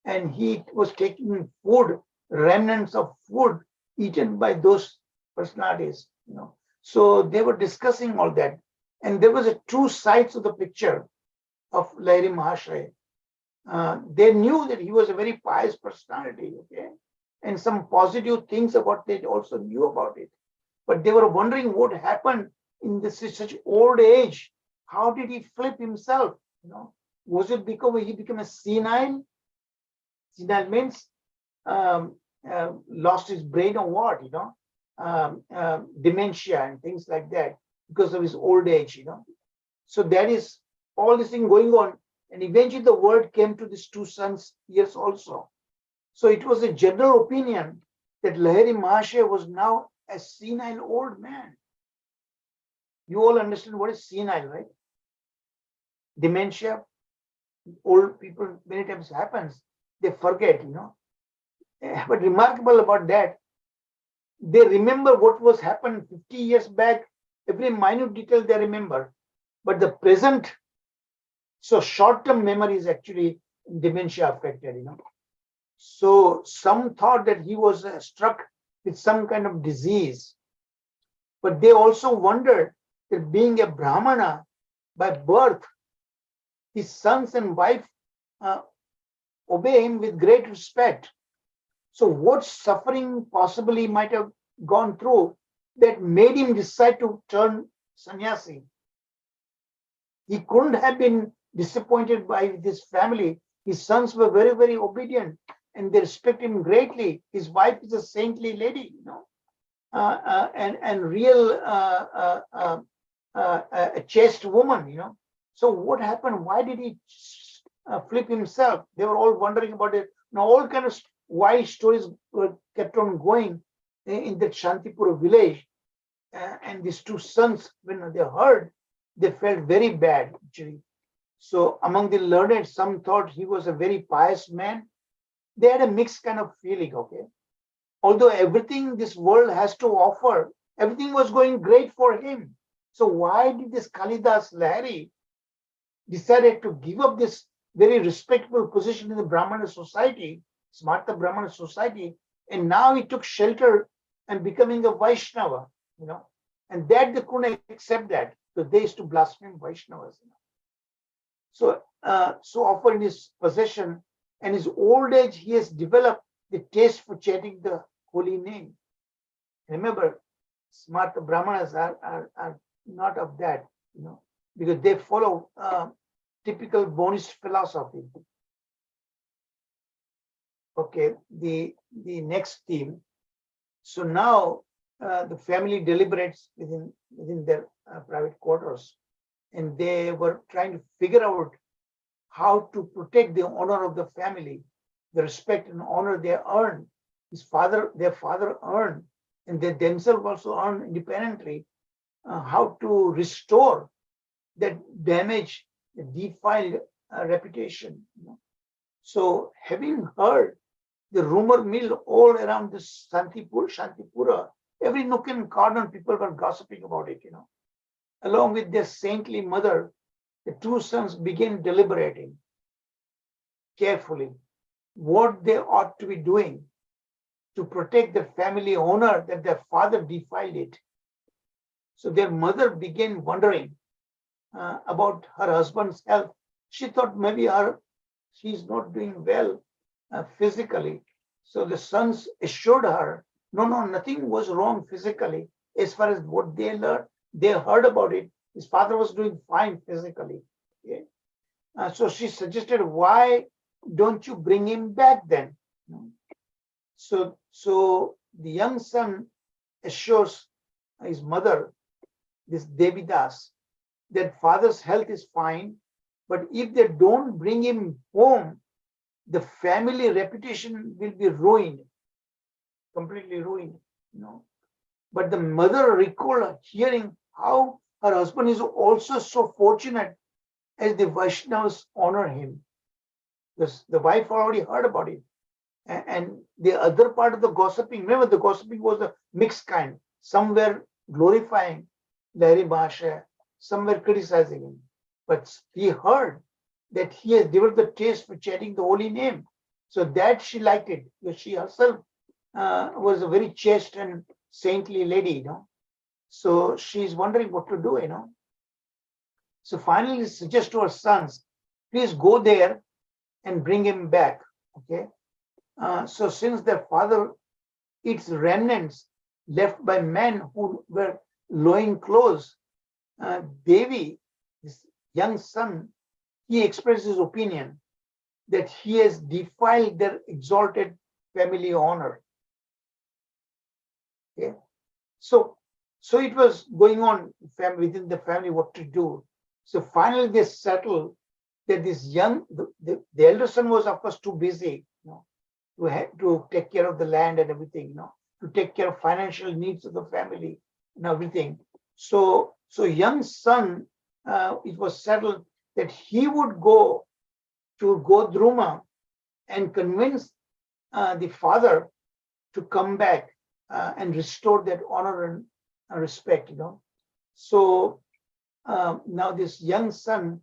And he was taking food, remnants of food eaten by those personalities, you know. So they were discussing all that. And there was a two sides of the picture of Lahiri Mahashaya. They knew that he was a very pious personality, okay, and some positive things about it also knew about it. But they were wondering what happened in this such old age. How did he flip himself? You know, was it because he became a senile? Senile means lost his brain or what? You know, dementia and things like that because of his old age. You know, so that is all this thing going on. And eventually the word came to these two sons' ears also. So it was a general opinion that Lahiri Mahashaya was now a senile old man. You all understand what is senile, right? Dementia, old people, many times happens, they forget, you know. But remarkable about that, they remember what was happened 50 years back, every minute detail they remember. but the present, so short-term memory is actually dementia affected, So some thought that he was struck with some kind of disease, but they also wondered that being a Brahmana by birth, his sons and wife obey him with great respect. So what suffering possibly might have gone through that made him decide to turn sannyasi? He couldn't have been disappointed by this family. His sons were very, very obedient and they respect him greatly. His wife is a saintly lady, and real a chaste woman, So what happened? Why did he flip himself? They were all wondering about it. Now all kind of wild stories were kept on going in that Shantipura village. And these two sons, when they heard, they felt very bad actually. So among the learned, some thought he was a very pious man. They had a mixed kind of feeling, okay? Although everything this world has to offer, everything was going great for him. So why did this Kalidas Lahari decided to give up this very respectable position in the Brahmana society, Smarta Brahmana society, and now he took shelter and becoming a Vaishnava, and that they couldn't accept that, because they used to blaspheme Vaishnavas. So often in his possession and his old age, he has developed the taste for chanting the holy name. Remember, Smarta Brahmanas are not of that, because they follow typical Buddhist philosophy. Okay, the next theme. So now the family deliberates within their private quarters, and they were trying to figure out how to protect the honor of the family, the respect and honor they earned. Their father earned, and they themselves also earned independently. How to restore that damaged, defiled reputation. So having heard the rumor mill all around this Shantipura, every nook and corner people were gossiping about it, Along with their saintly mother, the two sons began deliberating carefully what they ought to be doing to protect the family honor that their father defiled it. So their mother began wondering about her husband's health. She thought maybe she's not doing well physically. So the sons assured her, no, nothing was wrong physically. As far as what they learned, they heard about it. His father was doing fine physically. Okay? So she suggested, why don't you bring him back then? So the young son assures his mother, this Devidas, that father's health is fine, but if they don't bring him home, the family reputation will be ruined, completely ruined, But the mother recalled hearing how her husband is also so fortunate as the Vaishnavas honor him. The wife already heard about it. And the other part of the gossiping, remember the gossiping was a mixed kind. Some were glorifying Lahari Mahasaya, some were criticizing him. But he heard that he has developed the taste for chanting the holy name. So that she liked it, because she herself was a very chaste and saintly lady, So she's wondering what to do, So finally suggest to her sons, please go there and bring him back, okay? So since their father eats remnants left by men who were loin clothes, Devi, this young son, he expressed his opinion that he has defiled their exalted family honor. Okay, so it was going on within the family what to do. So finally they settled that this the elder son was of course too busy, to take care of the land and everything, to take care of financial needs of the family and everything. So young son, it was settled that he would go to Godruma and convince the father to come back and restore that honor and respect, So now this young son,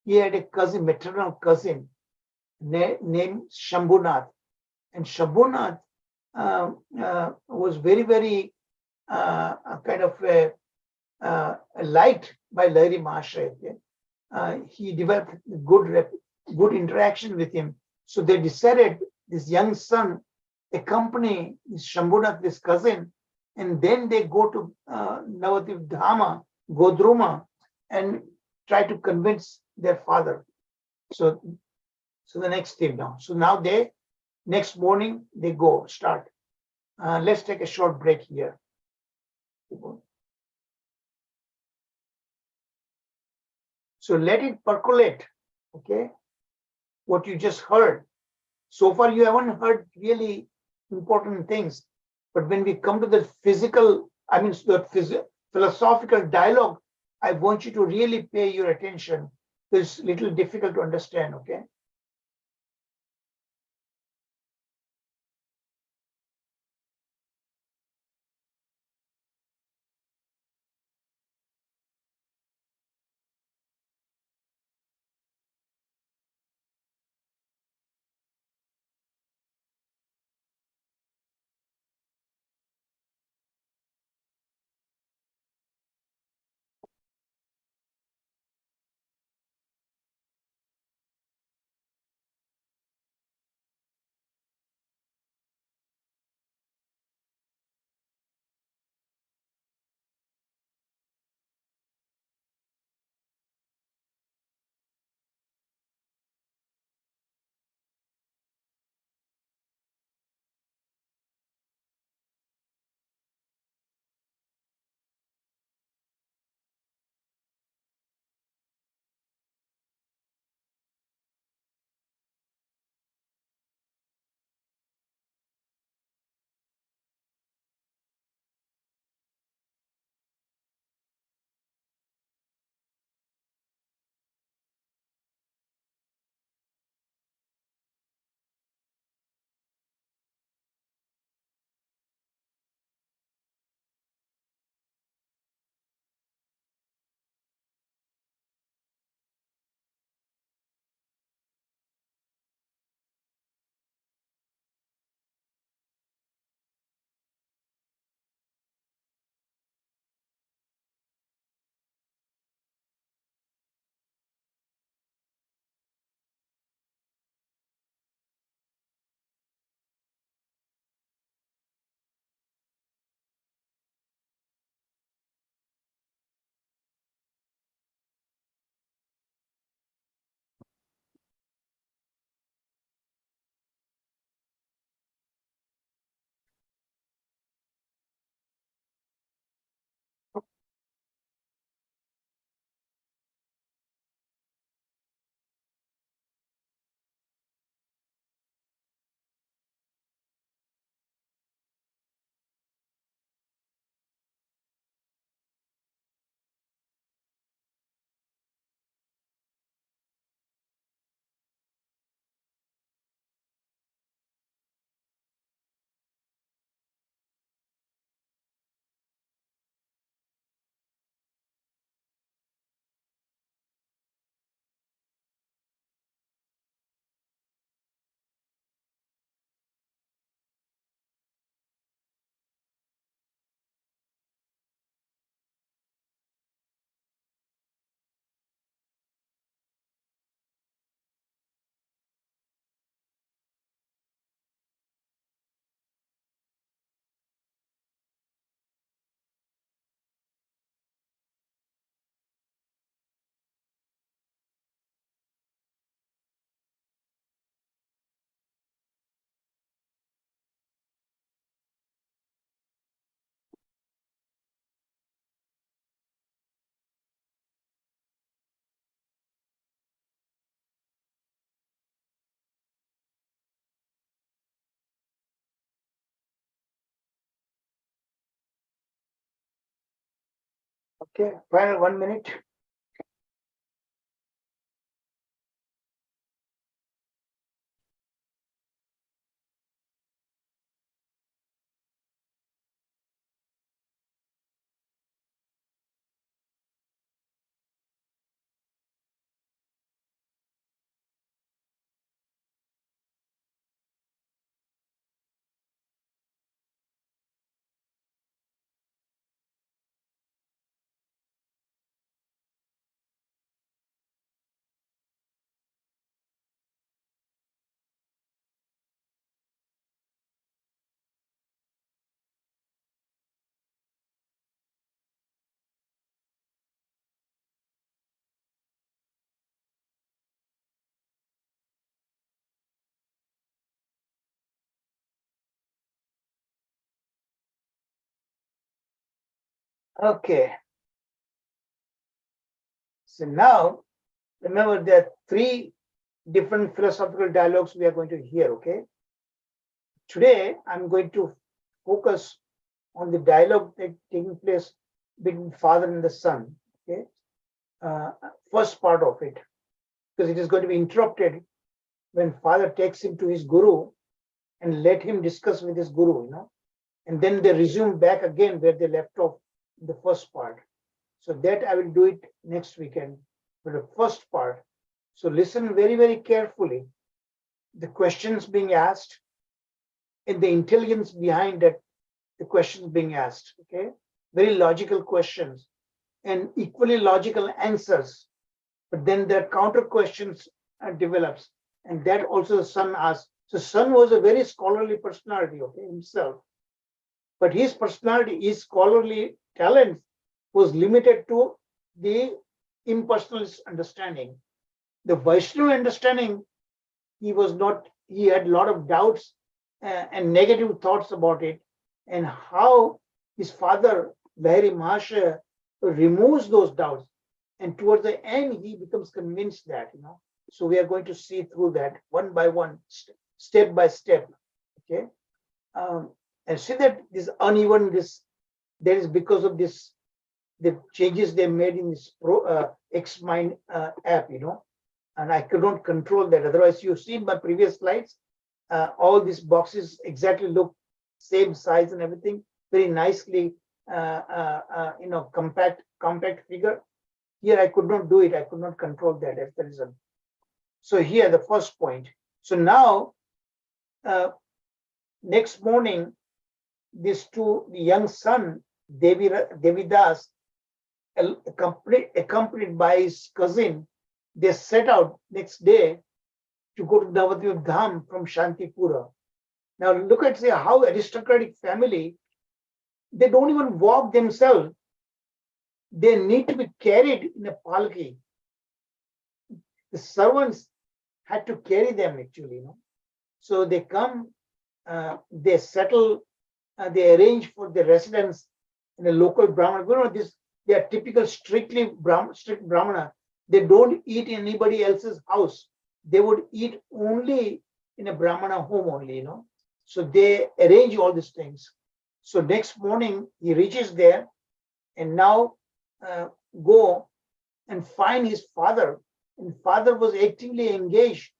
he had a cousin, maternal cousin, named Shambhunath. And Shambhunath was very, very kind of liked by Lahiri Mahasaya. He developed good interaction with him. So they decided this young son accompany this Shambhunath, this cousin, and then they go to Navadvip Dharma, Godruma, and try to convince their father. So the next thing now. So now next morning they start. Let's take a short break here. So let it percolate, okay? What you just heard. So far you haven't heard really important things, but when we come to the philosophical dialogue, I want you to really pay your attention. It's a little difficult to understand, okay? Okay, final 1 minute. Okay. So now, remember there are 3 different philosophical dialogues we are going to hear, okay? Today, I'm going to focus on the dialogue that taking place between father and the son, okay? First part of it, because it is going to be interrupted when father takes him to his guru and let him discuss with his guru, and then they resume back again where they left off in the first part. So that I will do it next weekend for the first part. So listen very, very carefully. The questions being asked and the intelligence behind that, the questions being asked, okay? Very logical questions and equally logical answers. But then the counter questions develops, and that also the son asked. So son was a very scholarly personality, okay, himself. But his personality, his scholarly talent was limited to the impersonalist understanding. The Vaishnava understanding, he had a lot of doubts and negative thoughts about it, and how his father, Lahiri Mahashaya, removes those doubts. And towards the end, he becomes convinced that, So we are going to see through that one by one, step by step, okay? And see that this uneven, that is because of this, the changes they made in this X-Mind app, and I could not control that. Otherwise, you've seen my previous slides, all these boxes exactly look same size and everything, very nicely, compact figure. Here, I could not do it. I could not control that. That's the reason. So here, the first point. So now, next morning, these two, the young son, Devidas, accompanied by his cousin, they set out next day to go to Navadvip Dham from Shantipura. Now look at how aristocratic family, they don't even walk themselves. They need to be carried in a palki. The servants had to carry them actually, So they come, they settle, they arrange for the residence in a local Brahmana. They are typical strict Brahmana. They don't eat in anybody else's house. They would eat only in a Brahmana home only, So they arrange all these things. So next morning he reaches there and now go and find his father. And father was actively engaged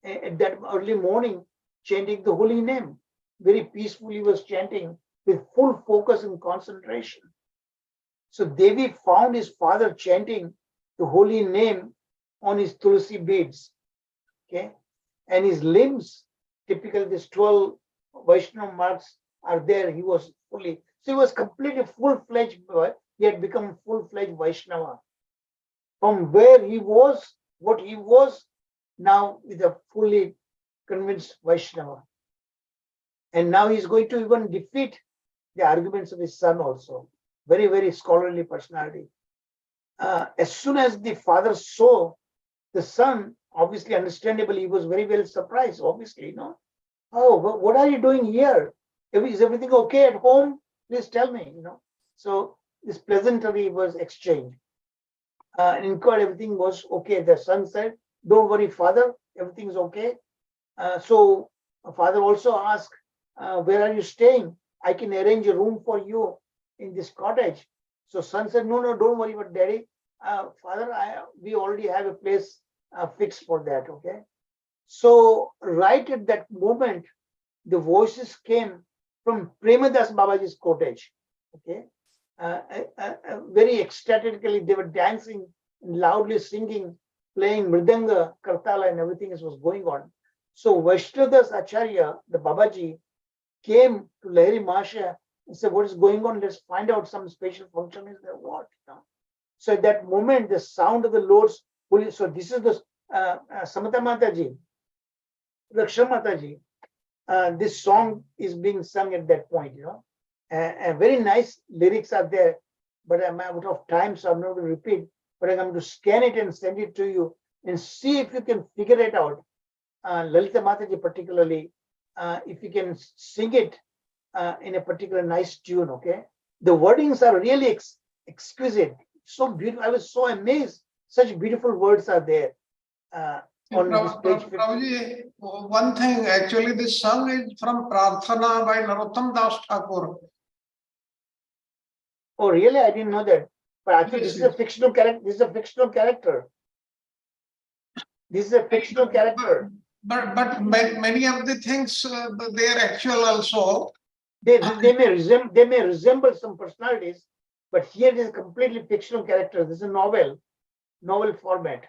at that early morning, chanting the holy name. Very peacefully was chanting with full focus and concentration. So Devi found his father chanting the holy name on his tulsi beads, okay? And his limbs, typical these 12 Vaishnava marks are there. He was completely full-fledged, he had become full-fledged Vaishnava. From where he was, what he was, now with a fully convinced Vaishnava. And now he's going to even defeat the arguments of his son also. Very, very scholarly personality. As soon as the father saw the son, obviously, understandably, he was very well surprised, obviously, Oh, what are you doing here? Is everything okay at home? Please tell me, So this pleasantry was exchanged. And inquired everything was okay. The son said, don't worry, father, everything's okay. So father also asked, where are you staying? I can arrange a room for you in this cottage. So son said, no, don't worry about daddy. Father, we already have a place fixed for that, okay? So right at that moment, the voices came from Premadas Babaji's cottage, okay? Very ecstatically, they were dancing, loudly singing, playing mridanga, kartala, and everything was going on. So Vaishnadas Acharya, the Babaji, came to Lahiri Mahashaya and said, what is going on? Let's find out, some special function is there. What? So at that moment, the sound of the Lord's holy, so this is the Samata Mataji, Raksha Mataji. This song is being sung at that point, very nice lyrics are there, but I'm out of time, so I'm not going to repeat, but I'm going to scan it and send it to you and see if you can figure it out. Lalita Mataji particularly, if you can sing it in a particular nice tune, okay? The wordings are really exquisite, so beautiful. I was so amazed. Such beautiful words are there on this page 50. Prabhuji, one thing, actually this song is from Prarthana by Narottam Das Thakur. Oh, really? I didn't know that. But I thought Yes, this is a fictional character. This is a fictional character. This is a fictional character. But many of the things they are actual also. They may resemble some personalities, but here it is a completely fictional character. This is a novel format.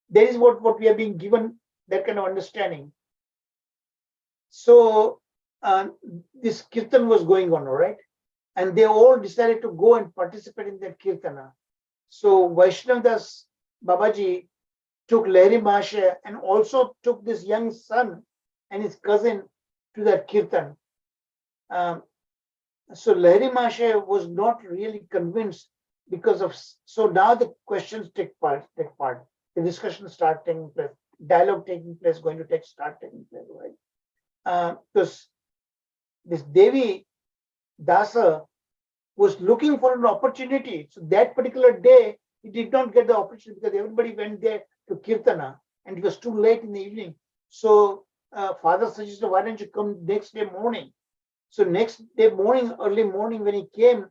That is what we are being given, that kind of understanding. So this kirtan was going on, all right, and they all decided to go and participate in that kirtana. So Vaishnavdas Babaji took Lahiri Mahasaya and also took this young son and his cousin to that kirtan. So Lahiri Mahasaya was not really convinced because of, so now the questions take part, the discussion start taking place, dialogue taking place, start taking place, right? Because this Devi Dasa was looking for an opportunity. So that particular day, he did not get the opportunity because everybody went there to Kirtana and it was too late in the evening. So father suggested, why don't you come next day morning? So next day morning, early morning when he came,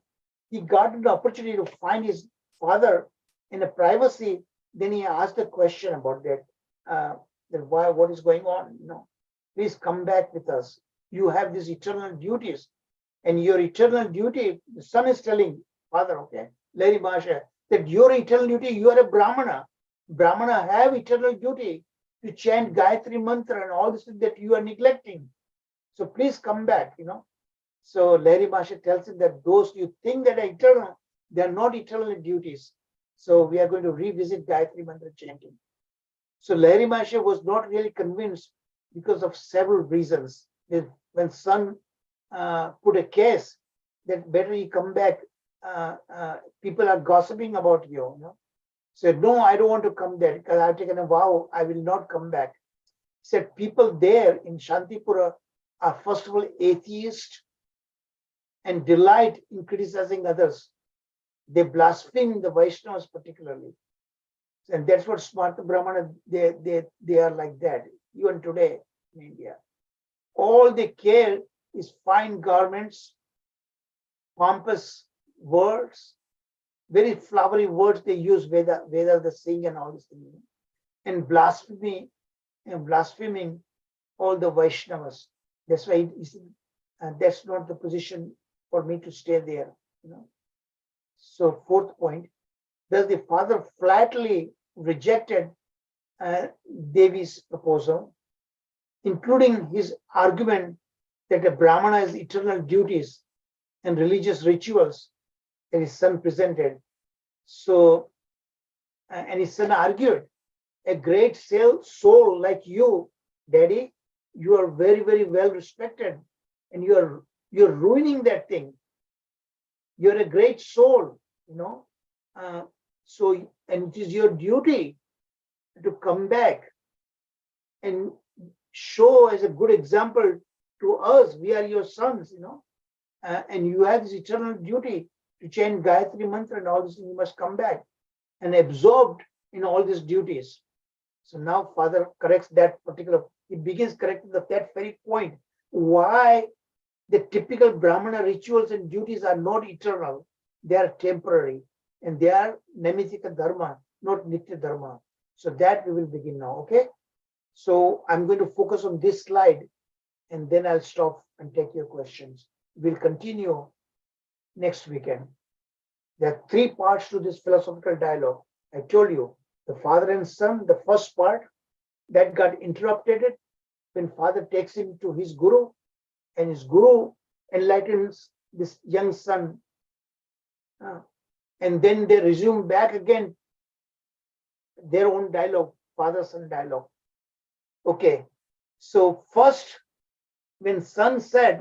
he got an opportunity to find his father in a privacy. Then he asked a question about that, why, what is going on? Please come back with us. You have these eternal duties. And your eternal duty, the son is telling father, okay, Lahiri Mahasaya, that your eternal duty, you are a Brahmana. Brahmana have eternal duty to chant Gayatri mantra and all this that you are neglecting. So please come back, So Lahiri Mahasaya tells him that those you think that are eternal, they are not eternal duties. So we are going to revisit Gayatri mantra chanting. So Lahiri Mahasaya was not really convinced because of several reasons. When son put a case that better you come back, people are gossiping about you, Said, no, I don't want to come there because I've taken a vow, I will not come back. Said, people there in Shantipura are first of all atheist and delight in criticizing others. They blaspheme the Vaishnavas particularly. And that's what Smarta Brahmana, they are like that, even today in India. All they care is fine garments, pompous words, very flowery words they use, Veda the sing and all this thing, and blasphemy and blaspheming all the Vaishnavas. That's why that's not the position for me to stay there. So fourth point, thus the father flatly rejected Devi's proposal, including his argument that a Brahmana has eternal duties and religious rituals that his son presented. So, and his son argued, a great soul like you, Daddy, you are very, very well respected, and you're ruining that thing. You're a great soul, so, and it is your duty to come back and show as a good example to us. We are your sons, and you have this eternal duty to chant Gayatri mantra and all this. You must come back and absorbed in all these duties. So now father corrects that particular, he begins correcting that very point. Why the typical Brahmana rituals and duties are not eternal, they are temporary, and they are Namitika Dharma, not Nitya Dharma. So that we will begin now, okay? So I'm going to focus on this slide and then I'll stop and take your questions. We'll continue next weekend. There are 3 parts to this philosophical dialogue. I told you, the father and son, the first part, that got interrupted when father takes him to his guru, and his guru enlightens this young son. And then they resume back again their own dialogue, father-son dialogue. Okay, so first, when son said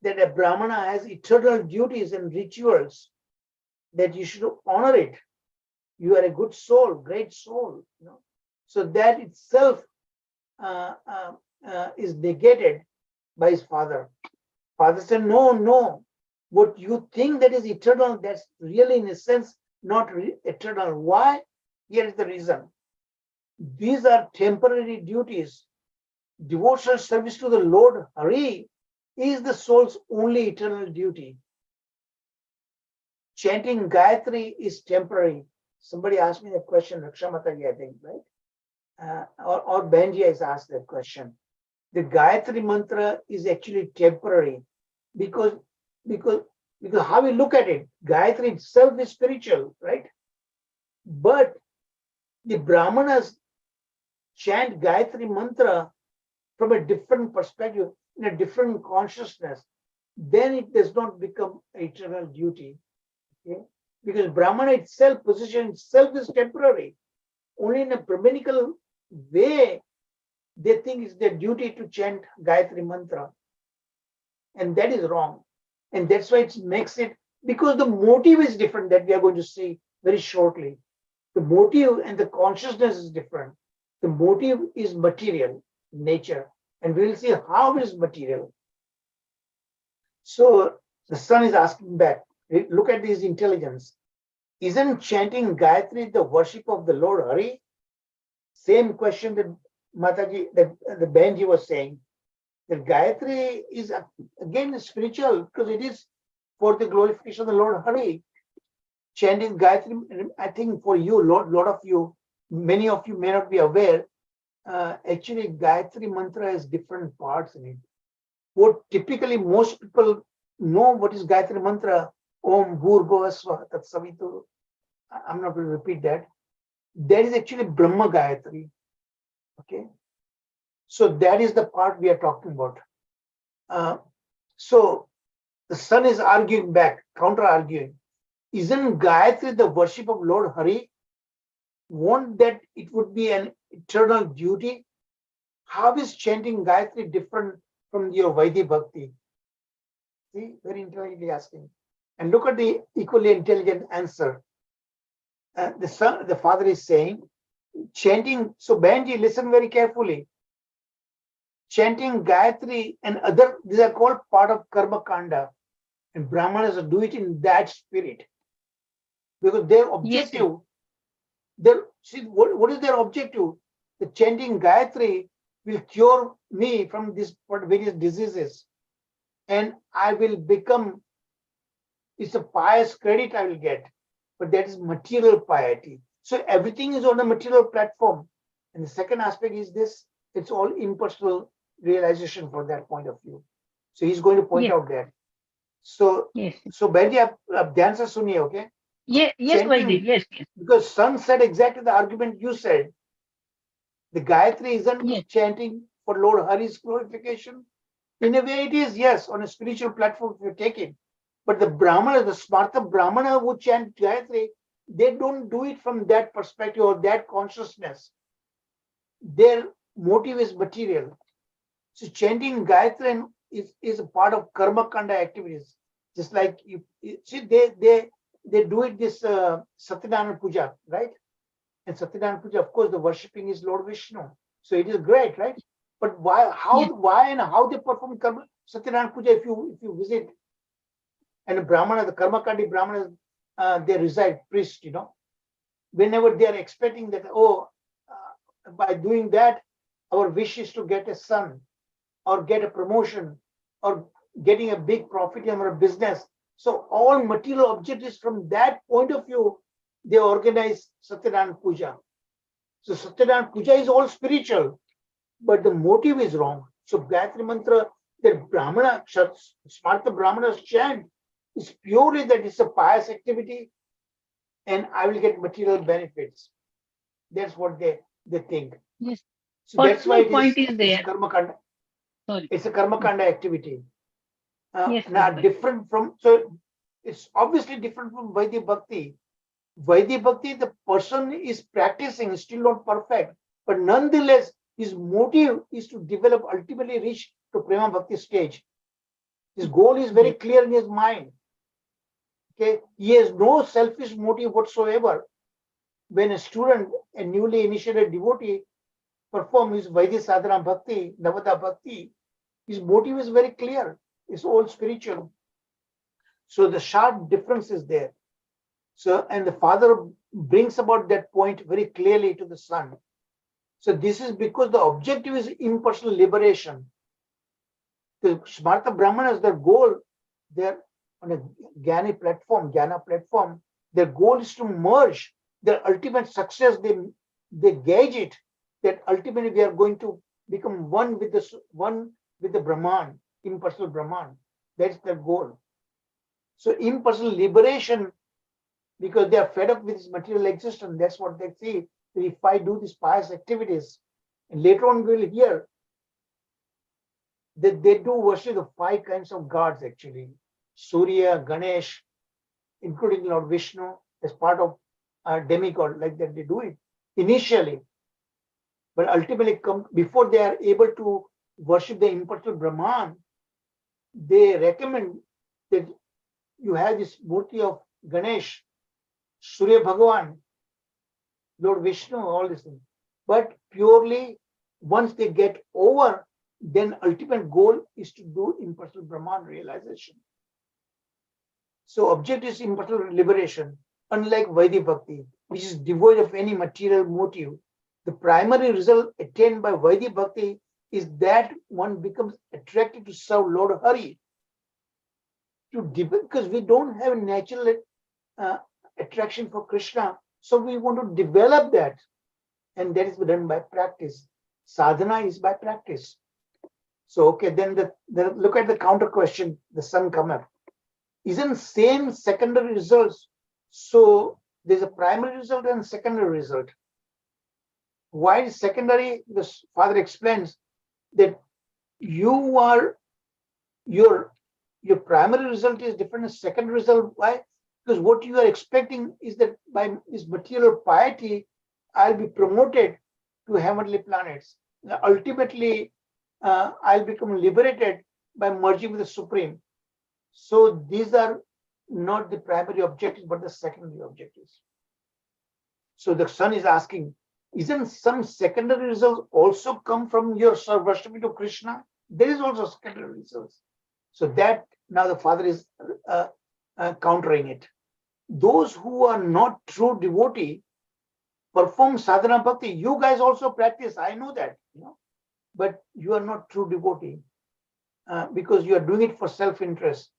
that a Brahmana has eternal duties and rituals, that you should honor it. You are a good soul, great soul. So that itself is negated by his father. Father said, no, what you think that is eternal, that's really in a sense not eternal. Why? Here is the reason. These are temporary duties. Devotional service to the Lord Hari is the soul's only eternal duty. Chanting Gayatri is temporary. Somebody asked me that question, Raksha Mataji, I think, right? Or Benji has asked that question. The Gayatri mantra is actually temporary because how we look at it, Gayatri itself is spiritual, right? But the Brahmanas chant Gayatri mantra from a different perspective, in a different consciousness, then it does not become eternal duty. Okay? Because Brahmana itself, position itself is temporary. Only in a Brahminical way, they think it's their duty to chant Gayatri mantra. And that is wrong. And that's why it makes it, because the motive is different, that we are going to see very shortly. The motive and the consciousness is different. The motive is material nature, and we will see how it is material. So the son is asking back, look at this intelligence. Isn't chanting Gayatri the worship of the Lord Hari? Same question that Mataji, that the Benji was saying. That Gayatri is again spiritual because it is for the glorification of the Lord Hari. Chanting Gayatri, I think for you, lot of you, many of you may not be aware, actually Gayatri mantra has different parts in it. What typically most people know what is Gayatri mantra, Om Bhurgava Swaha Tat Savitur. I'm not going to repeat that. That is actually Brahma Gayatri. Okay. So that is the part we are talking about. So the son is arguing back, counter arguing. Isn't Gayatri the worship of Lord Hari? Won't that it would be an eternal duty? How is chanting Gayatri different from your Vaidhi Bhakti? See, very intelligently asking. And look at the equally intelligent answer. The father is saying, chanting, so Benji, listen very carefully. Chanting Gayatri and other, these are called part of Karma Kanda. And Brahmanas do it in that spirit. Because their objective, what is their objective? The chanting Gayatri will cure me from these various diseases. And I will become, it's a pious credit I will get. But that is material piety. So everything is on a material platform. And the second aspect is this, it's all impersonal realization from that point of view. So he's going to point out that. So, so Benji, आप ध्यान से सुनिए, okay? Yes, Vaidhi, yes. Because son said exactly the argument you said. The Gayatri isn't chanting for Lord Hari's glorification. In a way it is, yes, on a spiritual platform if you take it. But the Brahmana, the Smarta Brahmana who chant Gayatri, they don't do it from that perspective or that consciousness. Their motive is material. So chanting Gayatri is a part of Karma Kanda activities. Just like you see, they do it this Satyanarayana Puja, right? And Satyanarayana Puja, of course, the worshipping is Lord Vishnu. So it is great, right? But why and how they perform Karma Satyanarayana Puja if you visit? And the Brahmana, the Karma Kandi Brahmanas, they reside, priests, whenever they are expecting that, by doing that, our wish is to get a son or get a promotion or getting a big profit in our business. So all material objectives from that point of view, they organize Satyanarayana Puja. So Satyanarayana Puja is all spiritual, but the motive is wrong. So Gayatri Mantra, that Brahmana, Smarta Brahmanas chant, is purely that it's a pious activity and I will get material benefits. That's what they think. Yes. So that's why it's Karma Kanda. Sorry. It's a Karma Kanda activity. Yes, now different from, so it's obviously different from Vaidhi Bhakti. Vaidhi Bhakti, the person is practicing, still not perfect, but nonetheless, his motive is to develop, ultimately reach to Prema Bhakti stage. His goal is very clear in his mind. Okay, he has no selfish motive whatsoever. When a student, a newly initiated devotee, performs his Vaidhi Sadhana Bhakti, Navada Bhakti, his motive is very clear. It's all spiritual. So the sharp difference is there. So, and the father brings about that point very clearly to the son. So this is because the objective is impersonal liberation. The Smarta Brahmanas, their goal, they're on a Jnana platform, their goal is to merge their ultimate success. They gauge it that ultimately we are going to become one with the Brahman, impersonal Brahman. That's their goal. So impersonal liberation, because they are fed up with this material existence, that's what they see. If I do these pious activities, and later on we'll hear that they do worship the 5 kinds of gods actually. Surya, Ganesh, including Lord Vishnu, as part of a demigod, like that they do it initially. But ultimately, before they are able to worship the impersonal Brahman, they recommend that you have this murti of Ganesh, Surya Bhagavan, Lord Vishnu, all these things. But purely, once they get over, then ultimate goal is to do impersonal Brahman realization. So objective is impersonal liberation, unlike Vaidhi Bhakti, which is devoid of any material motive. The primary result attained by Vaidhi Bhakti is that one becomes attracted to serve Lord Hari. Because we don't have natural attraction for Krishna, so we want to develop that, and that is done by practice. Sadhana is by practice. So okay, then look at the counter question. The son come up. Isn't same secondary results? So there's a primary result and secondary result. Why is secondary? The father explains that your primary result is different than secondary result. Why? Because what you are expecting is that by this material piety, I'll be promoted to heavenly planets. Ultimately, I'll become liberated by merging with the Supreme. So these are not the primary objectives, but the secondary objectives. So the son is asking, isn't some secondary results also come from your worshiping to Krishna? There is also secondary results. So that now the father is countering it. Those who are not true devotee perform sadhana bhakti. You guys also practice, I know that, but you are not true devotee because you are doing it for self-interest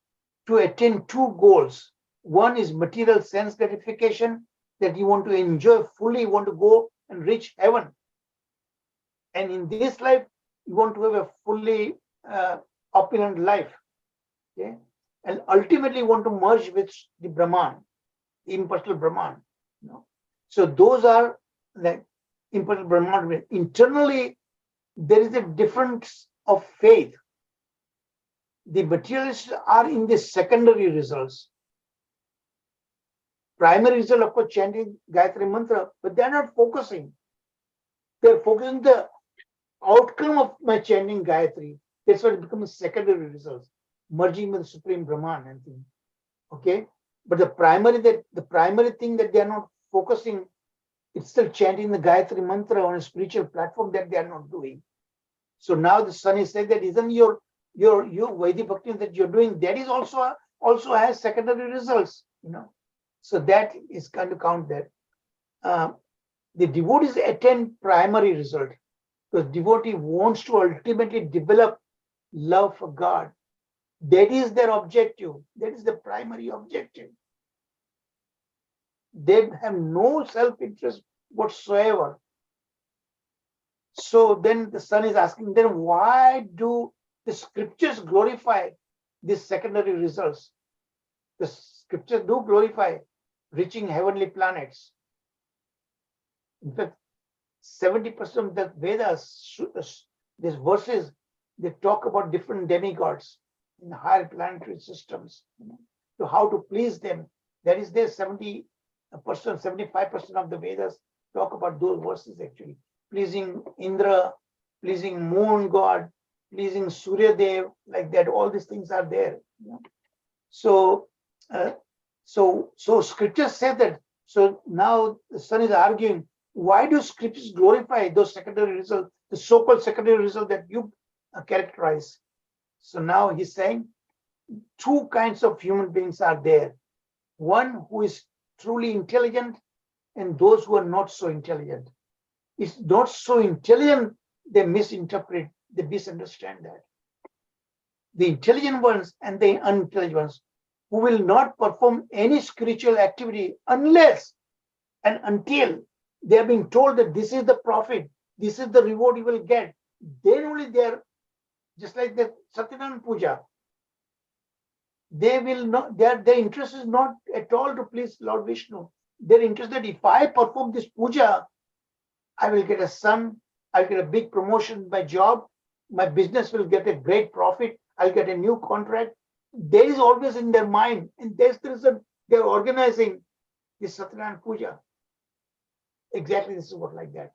to attain 2 goals. One is material sense gratification, that you want to enjoy fully, you want to go and reach heaven. And in this life, you want to have a fully opulent life. Okay? And ultimately, you want to merge with the Brahman, the impersonal Brahman. So those are the impersonal Brahman. Internally, there is a difference of faith. The materialists are in the secondary results. Primary result, of course, chanting Gayatri Mantra, but they are not focusing. They are focusing the outcome of my chanting Gayatri. That's why it becomes secondary results, merging with the Supreme Brahman and things. Okay, but the primary thing that they are not focusing, it's still chanting the Gayatri Mantra on a spiritual platform that they are not doing. So now the son is saying that isn't your Vaidhi Bhakti that you're doing, that is also has secondary results, So that is kind of count there. The devotees attain primary result because devotee wants to ultimately develop love for God. That is their objective. That is the primary objective. They have no self-interest whatsoever. So then the son is asking, then why do the scriptures glorify these secondary results? The scriptures do glorify reaching heavenly planets. In fact, 70% of the Vedas, these verses, they talk about different demigods in higher planetary systems, to how to please them. That is there 70%, 75% of the Vedas talk about those verses actually. Pleasing Indra, pleasing moon god, pleasing Surya Dev, like that, all these things are there. So scriptures say that. So now the son is arguing, why do scriptures glorify those secondary results, the so-called secondary result that you characterize? So now he's saying, two kinds of human beings are there. One who is truly intelligent and those who are not so intelligent. It's not so intelligent, they misinterpret, they misunderstand that. The intelligent ones and the unintelligent ones who will not perform any spiritual activity unless and until they are being told that this is the profit, this is the reward you will get, then only they are, just like the Satyanarayana Puja. They will not, their interest is not at all to please Lord Vishnu. They're interested, if I perform this puja, I will get a son, I'll get a big promotion in my job, my business will get a great profit, I'll get a new contract. There is always in their mind, and there's the reason they're organizing this Satyanarayana Puja. Exactly, this is what like that.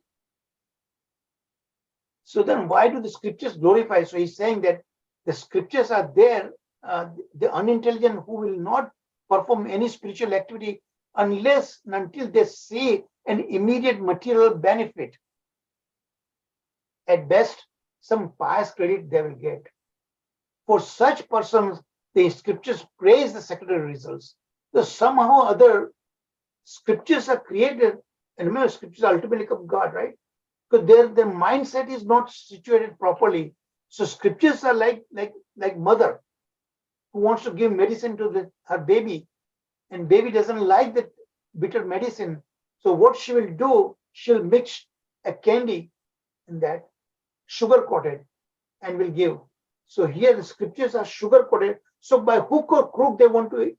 So then why do the scriptures glorify? So he's saying that the scriptures are there, the unintelligent who will not perform any spiritual activity unless and until they see an immediate material benefit. At best, some pious credit they will get. For such persons, the scriptures praise the secondary results. So somehow or other, scriptures are created, and remember, scriptures ultimately come God, right? Because their mindset is not situated properly. So scriptures are like mother who wants to give medicine to her baby, and baby doesn't like that bitter medicine. So what she will do, she'll mix a candy in that, sugar coated, and will give. So here the scriptures are sugar coated. So by hook or crook, they want to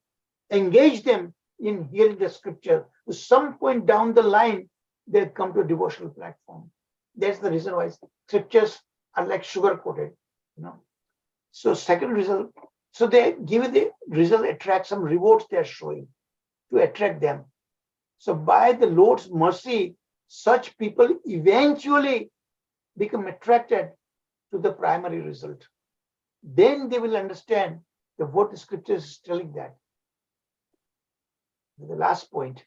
engage them in hearing the scripture. To some point down the line, they'll come to a devotional platform. That's the reason why scriptures are like sugar coated, So second result, so they give the result, attract some rewards they are showing to attract them. So by the Lord's mercy, such people eventually become attracted to the primary result. Then they will understand what the scripture is telling that. The last point.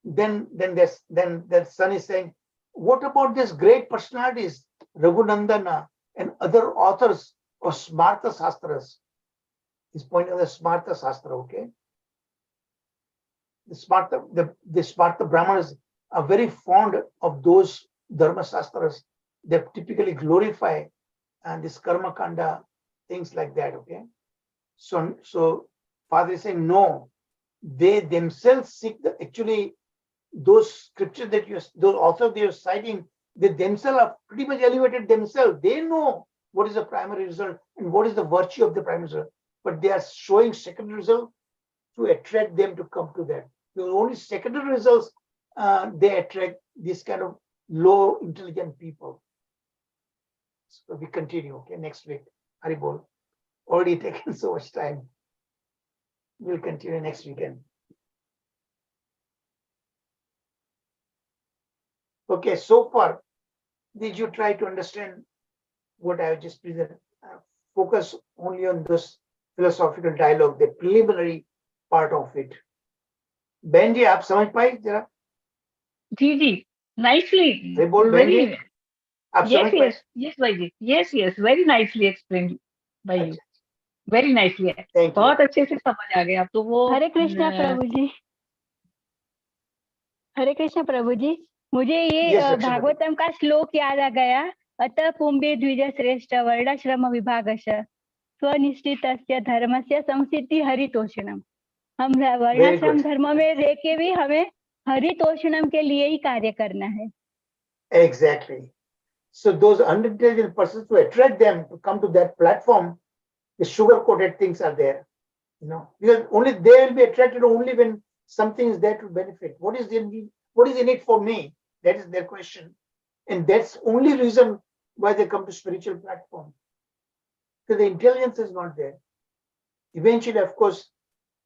Then the son is saying, what about these great personalities, Raghunandana and other authors of Smarta Sastras? He's pointing at the Smarta Sastra, okay? The Smarta Brahmanas are very fond of those Dharma Sastras. They typically glorify this Karma Kanda, things like that, okay? So Father is saying, no, they themselves seek actually those scriptures that those authors they are citing, they themselves are pretty much elevated themselves. They know what is the primary result and what is the virtue of the primary result, but they are showing secondary result to attract them to come to that. The only secondary results they attract this kind of low intelligent people. So we continue, okay, next week. Haribol. Already taken so much time. We'll continue next weekend. Okay, so far, did you try to understand what I have just presented? Focus only on this philosophical dialogue, the preliminary part of it. Ben जी, आप समझ पाए जरा? जी, nicely. Very. Yes, भाई जी. Yes, very nicely explained by you. Very nicely. बहुत अच्छे से समझ आ गया आप तो वो. हरे कृष्णा प्रभु जी. हरे कृष्ण प्रभु जी. मुझे ये भागवतम का श्लोक याद आ गया. अतः पुंबे द्विज श्रेष्ठ वर्णाश्रम विभागश स्वनिष्ठितस्य धर्मस्य संसिद्धि हरितोषणम. हम वर्णाश्रम धर्म में रह के भी हमें हरितोषणम के लिए ही कार्य करना है. Exactly. So those unintelligent persons, to attract them to come to that platform, the sugar-coated things are there, because only they will be attracted only when something is there to benefit. What is in it for me? That is their question, and that's only reason why they come to spiritual platform. Because the intelligence is not there. Eventually, of course,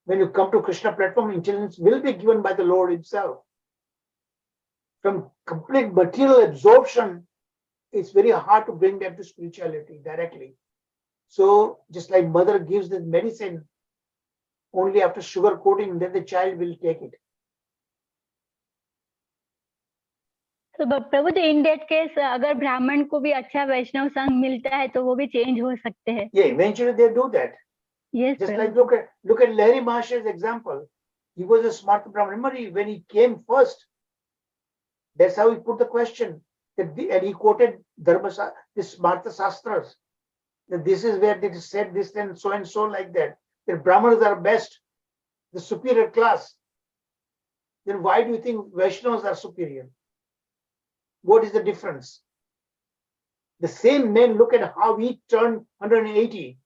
when you come to Krishna platform, intelligence will be given by the Lord Himself. From complete material absorption, it's very hard to bring them to spirituality directly. So just like mother gives the medicine only after sugar coating, then the child will take it. तो प्रभु जी इन date case अगर ब्राह्मण को भी अच्छा वैष्णव संघ मिलता है तो वो भी चेंज हो सकते हैं. Yeah, eventually they do that. Yes, Just Prabhu. like look at Lahiri Mahashi's example. He was a smart Brahman. Remember when he came first, that's how he put the question. And he quoted Dharma, the Smarta Sastras. That this is where they said this and so like that. That Brahmanas are best, the superior class. Then why do you think Vaishnavas are superior? What is the difference? The same man, look at how he turned 180.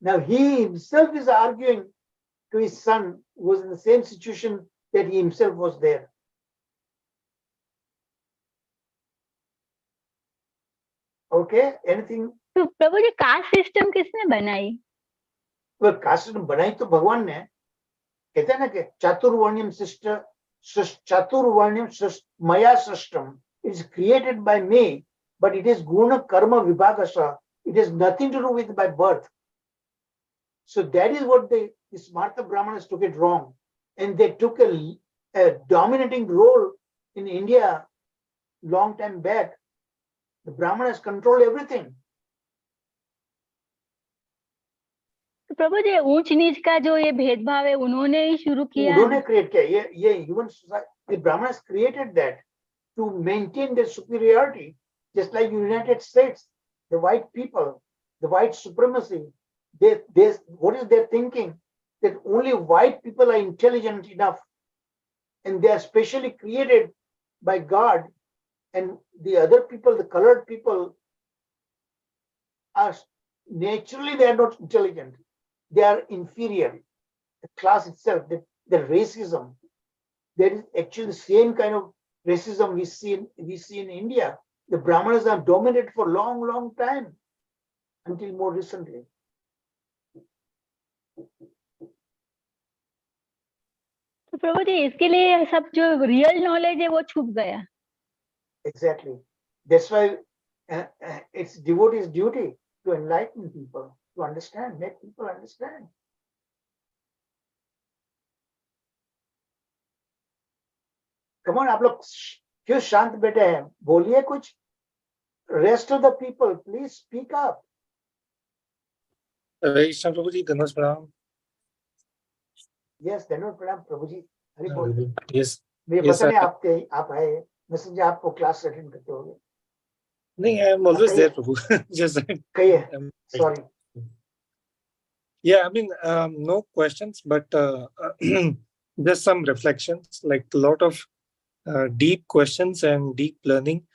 Now he himself is arguing to his son, who was in the same situation that he himself was there. Okay, anything? तो प्रभु जी caste system किसने बनाई? Well, caste system बनाई तो भगवान ने. कहते हैं ना कि चातुर्वर्ण्यम maya system is created by me, but it is guna karma vibhagasa. It has nothing to do with my birth. So that is what the Smarta Brahmanas took it wrong. And they took a dominating role in India long time back. The Brahmanas control everything. तो प्रभु जी ऊंच नीच का जो ये भेदभाव है उन्होंने ही शुरू किया. उन्होंने create किया. ये human society, the Brahmanas created that to maintain their superiority, just like United States, the white people, the white supremacy. What is their thinking? That only white people are intelligent enough, and they are specially created by God, and the other people, the colored people, are naturally they are not intelligent. They are inferior. The class itself, the racism, there is actually the same kind of racism we see in India. The Brahmanas are dominated for long time until more recently. तो प्रभु जी इसके लिए सब जो real knowledge है वो छुप गया. Exactly. That's why it's devotee's duty to enlighten people, to understand, make people understand. Come on, आप लोग क्यों शांत बैठे हैं? बोलिए कुछ. Rest of the people, please speak up. Isham Prabhuji, Dhanush Pranam. Yes, Dhanush Pranam, Prabhuji. Hari बोल. Yes. मुझे Yes, पता नहीं आप आए. मैं समझा आपको क्लास अटेंड करते होंगे. नहीं, I am always there, Prabhu. Just कहिए. Sorry. Yeah, I mean, no questions, but just some reflections, like a lot of deep questions and deep learning.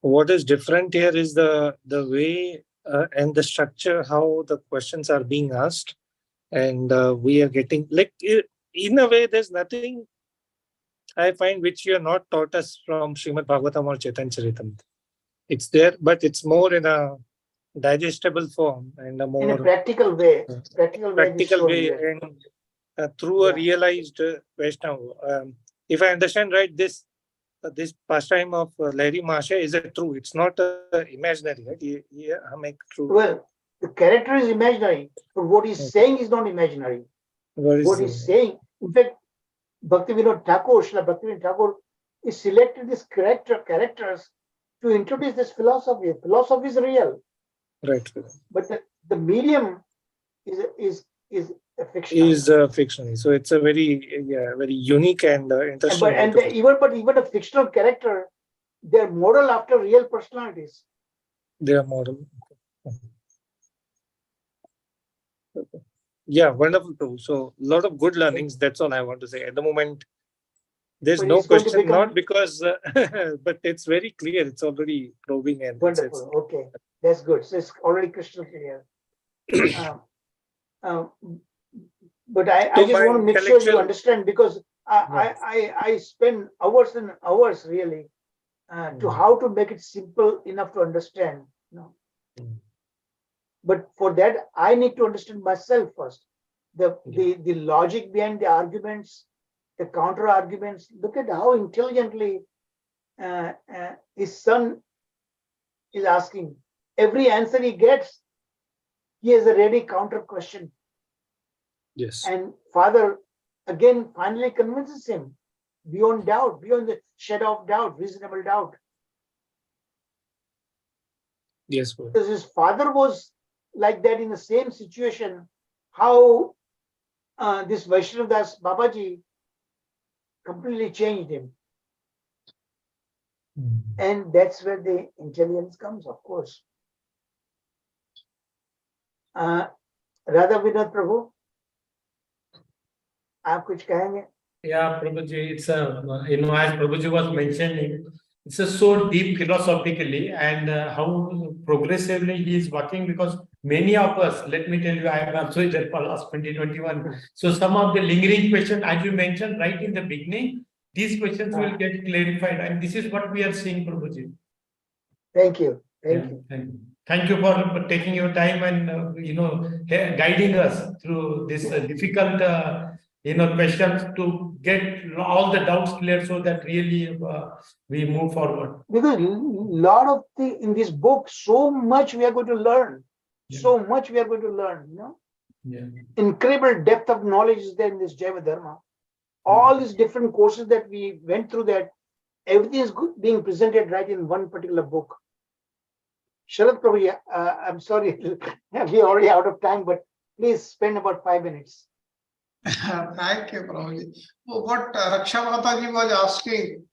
What is different here is the way and the structure, how the questions are being asked, and we are getting, like, in a way, there's nothing I find which you are not taught us from Srimad Bhagavatam or Chaitanya Charitamrita. It's there, but it's more in a digestible form and a more in a practical way. Practical way, and through a realized Vaishnava. If I understand right, this pastime of Lahiri Mahasaya is a true. It's not imaginary, right? Yeah, true. Well, the character is imaginary, but what he's saying is not imaginary. What he's saying, in fact, Bhaktivinoda Thakur, Srila Bhaktivinoda Thakur, is selected these characters to introduce this philosophy. Philosophy is real, right? But the medium is a fictional. Is fictional. So it's a very very unique and interesting. Even a fictional character, they're model after real personalities. They are model. Yeah, wonderful too. So a lot of good learnings. That's all I want to say. At the moment, there's no question, not because, but it's very clear. It's already probing and wonderful. Okay, that's good. So it's already crystal clear. But I just want to make sure you understand, because I spend hours and hours really to how to make it simple enough to understand. But for that, I need to understand myself first. The logic behind the arguments, the counter arguments. Look at how intelligently his son is asking. Every answer he gets, he has a ready counter question. Yes. And father again finally convinces him beyond doubt, beyond the shadow of doubt, reasonable doubt. Yes, because his father was like that in the same situation. How this Vaishnav Das Babaji completely changed him. And that's where the intelligence comes, of course. Radha Vinod Prabhu, आप कुछ कहेंगे? Yeah, Prabhuji, it's a, as Prabhuji was mentioning, it's a so deep philosophically and how progressively he is working, because many of us, let me tell you, I am also there for last 2021. So some of the lingering questions, as you mentioned right in the beginning, these questions will get clarified, and this is what we are seeing, Prabhuji. Thank you. Thank you. Thank you for taking your time and, guiding us through this difficult, questions to get all the doubts clear so that really we move forward. Because a lot of in this book, so much we are going to learn. So much we are going to learn, Incredible depth of knowledge is there in this Jaiva Dharma. All these different courses that we went through, that everything is being presented right in one particular book. Sharad Prabhu, I'm sorry, we're already out of time, but please spend about 5 minutes. Thank you, Prabhuji. What Raksha Mataji was asking,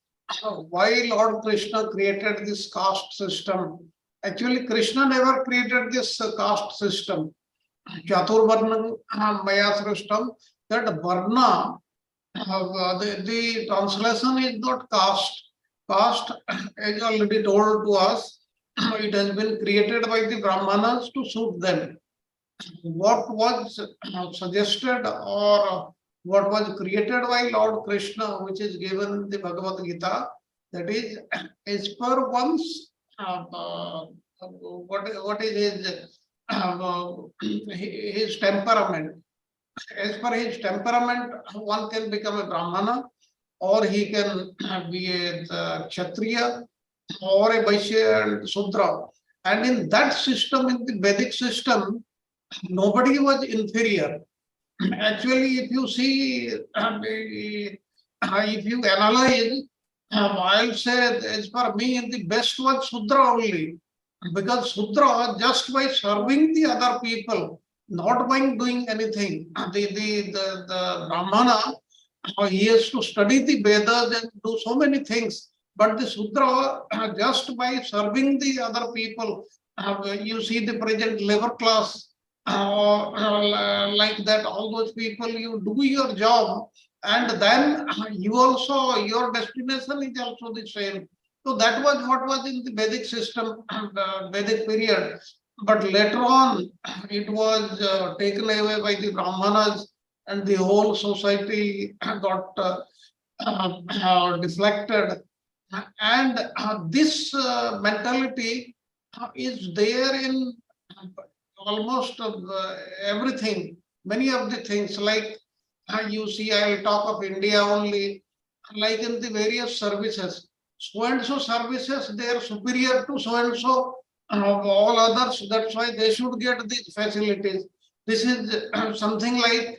why Lord Krishna created this caste system? Actually, Krishna never created this caste system. Chaturvarna Maya system, that Varna, the translation is not caste. Caste is already told to us. It has been created by the Brahmanas to suit them. What was suggested or what was created by Lord Krishna, which is given in the Bhagavad Gita, that is as per one's what is his temperament. As per his temperament, one can become a Brahmana, or he can be a Kshatriya, or a Vaishya and Sudra. And in that system, in the Vedic system, nobody was inferior. Actually, if you see, if you analyze, I'll say, as for me, the best was Sudra only. Because Sudra, just by serving the other people, not by doing anything, the Brahmana, he has to study the Vedas and do so many things. But the Sudra, just by serving the other people, you see the present labor class, like that, all those people, you do your job, and then you also, your destination is also the same. So that was what was in the Vedic system, Vedic period. But later on, it was taken away by the Brahmanas, and the whole society got deflected. And this mentality is there in almost everything. Many of the things, like you see, I will talk of India only, like in the various services. So and so services, they are superior to so and so all others. That's why they should get these facilities. This is something like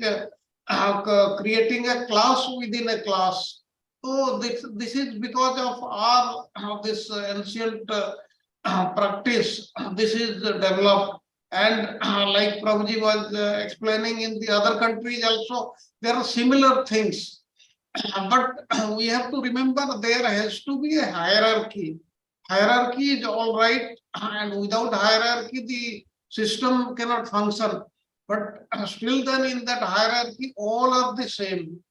creating a class within a class. So this is because of our this ancient practice. This is developed. And like Prabhuji was explaining, in the other countries also, there are similar things. But we have to remember there has to be a hierarchy. Hierarchy is all right, and without hierarchy, the system cannot function. But still then in that hierarchy, all are the same.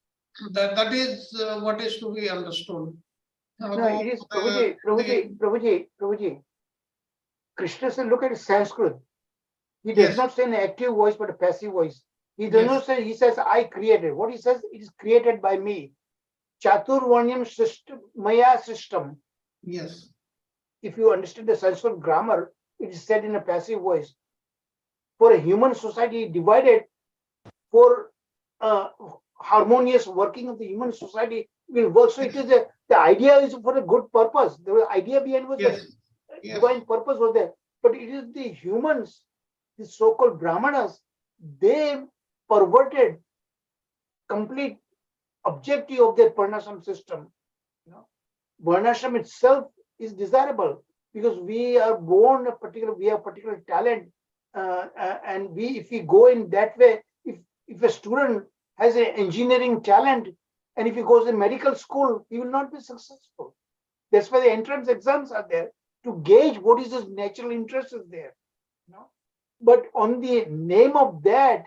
That is what is to be understood. No, it is Prabhuji. Krishna said, look at Sanskrit. He does not say an active voice, but a passive voice. He does not say, he says, I created. What he says, it is created by me. Chaturvarnyam system, Maya system. Yes. If you understand the Sanskrit grammar, it is said in a passive voice. For a human society divided, for harmonious working of the human society will work. So it is the idea is for a good purpose. The idea behind was the divine purpose was there. But it is the humans, the so-called Brahmanas, they perverted complete objective of their varnashram system. You know, varnashram itself is desirable because we are born a particular, we have particular talent, and if we go in that way, if a student has an engineering talent, and if he goes to medical school, he will not be successful. That's why the entrance exams are there, to gauge what is his natural interest is there. You know? But on the name of that,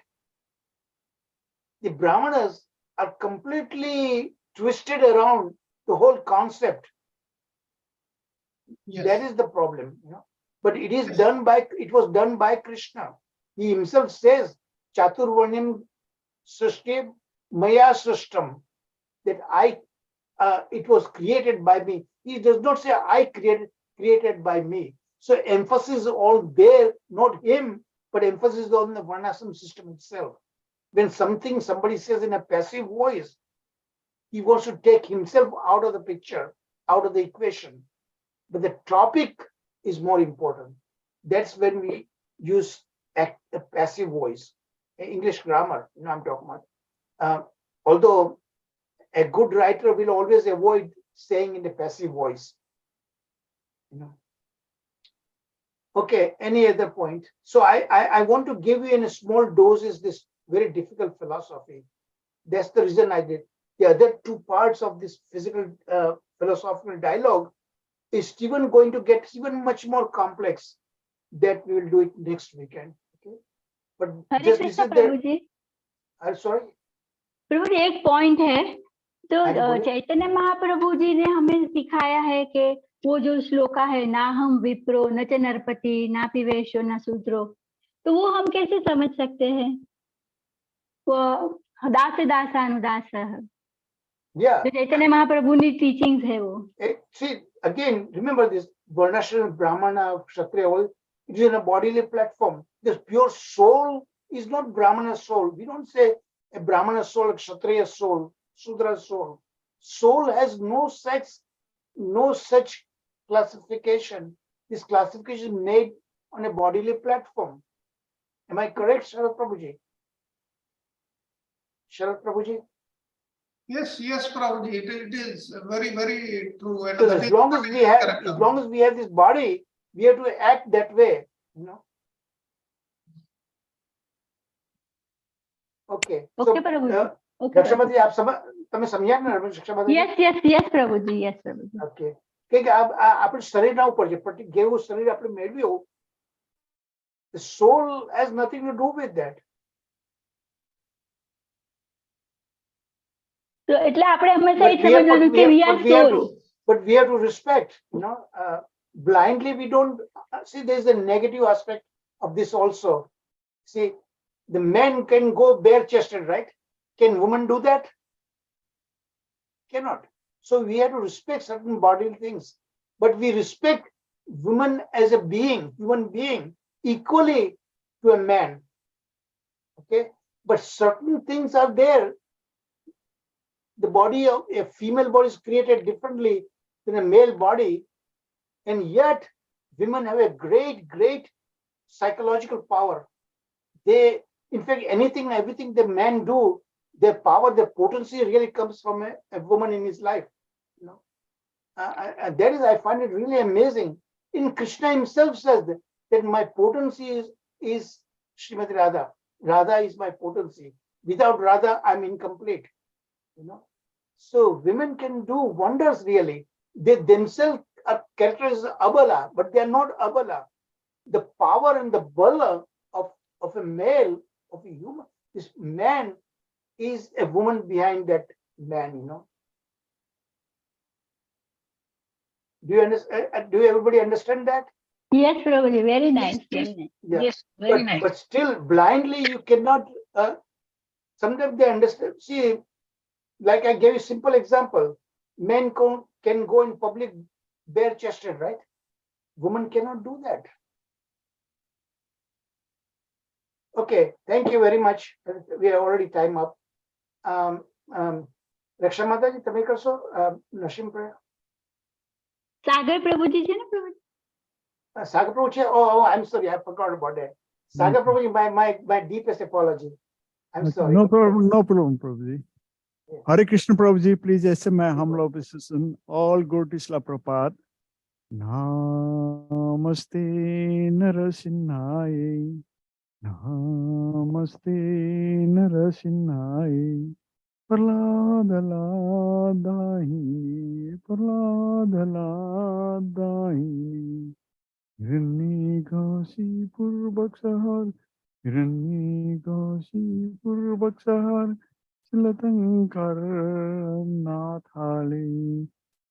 the Brahmanas are completely twisted around the whole concept. Yes. That is the problem. You know? But it is done by, it was done by Krishna. He himself says, Chaturvarnyam Srishti Maya Srishtam, that it was created by me. He does not say I created by me. So emphasis is all there, not him, but emphasis on the varnashram system itself. When somebody says in a passive voice, he wants to take himself out of the picture, out of the equation. But the topic is more important. That's when we use a passive voice, English grammar, you know I'm talking about. Although a good writer will always avoid saying in the passive voice. You know. Okay, any other point? So I want to give you in a small doses this very difficult philosophy. That's the reason I did. The other two parts of this physical philosophical dialogue is even going to get even much more complex. That we will do it next weekend. Okay, but Hare just Krishna listen Prabhu there. Ji, I'm sorry. प्रभु जी एक point है, तो हाँ जी, बोलिए। चैतन्य महाप्रभु जी ने हमें सिखाया है कि वो जो श्लोका है, ना हम विप्रो न च नरपति ना पिवेशो न शूद्रो, तो वो हम कैसे समझ सकते हैं? वो दास दासानुदास, Yeah. जो चैतन्य महाप्रभु की टीचिंग्स है वो. See, again, remember this Varnashram, Brahmana, Kshatriya, all it is in a bodily platform. This pure soul is not Brahmana soul. We don't say a Brahmana soul, a Kshatriya soul, Sudra soul. Soul has no such classification. This classification is made on a bodily platform. Am I correct, Sharad Prabhuji? Sharad Prabhuji? Yes, Prabhuji, it is very, very true. And Because as long as we have this body, we have to act that way, you know. Okay. Okay, Prabhuji. रक्षापति आप તમે સમજ્યા ને રક્ષાપતિ? Yes, પ્રભુજી, yes, પ્રભુજી. Okay. કે આપણે શરીરના ઉપર છે, કેવું શરીર આપણે મેળવ્યું, the soul has nothing to do with that. તો એટલે આપણે હંમેશા એ સમજવાનું કે we are soul. But we have to respect, you know, blindly we don't see. There is a negative aspect of this also. See, the men can go bare chested, right? Can women do that? Cannot. So we have to respect certain bodily things, but we respect women as a being, human being, equally to a man. Okay, but certain things are there. The body of a female body is created differently than a male body, and yet women have a great psychological power. They, in fact, everything the men do, their power, their potency really comes from a woman in his life. You know, that is, I find it really amazing. In Krishna himself says that my potency is Srimati Radha. Radha is my potency. Without Radha, I'm incomplete. You know, so women can do wonders. Really, they themselves are characterized as abala, but they are not abala. The power and the bala of a male, of a human, this man is a woman behind that man. You know, do you understand? Do everybody understand that? Yes, Prabhuji, very nice, very nice. Yeah. Yes, very nice. But still, blindly you cannot. Sometimes they understand. See, like I gave you a simple example. Men can go in public bare chested, right? Women cannot do that. Okay, thank you very much. We are already time up. Raksha Mataji, તમે કરશો Naseem prayer? સાગર પ્રભુજી છે ને પ્રભુજી? Sagar Prabhuji, oh, I'm sorry, I forgot about that. Sagar Prabhuji, my deepest apology. I'm sorry. No problem, Prabhuji. Hare Krishna Prabhuji, please ऐसे मैं हम लोग सुन all go to Srila Prabhupada. Namaste Narasimhaye. Namaste Narasimhaye. Praladaladahi. Praladaladahi. Hiranyakashipu Purvaksahar. Hiranyakashipu Purvaksahar. Shilatankar Nathali.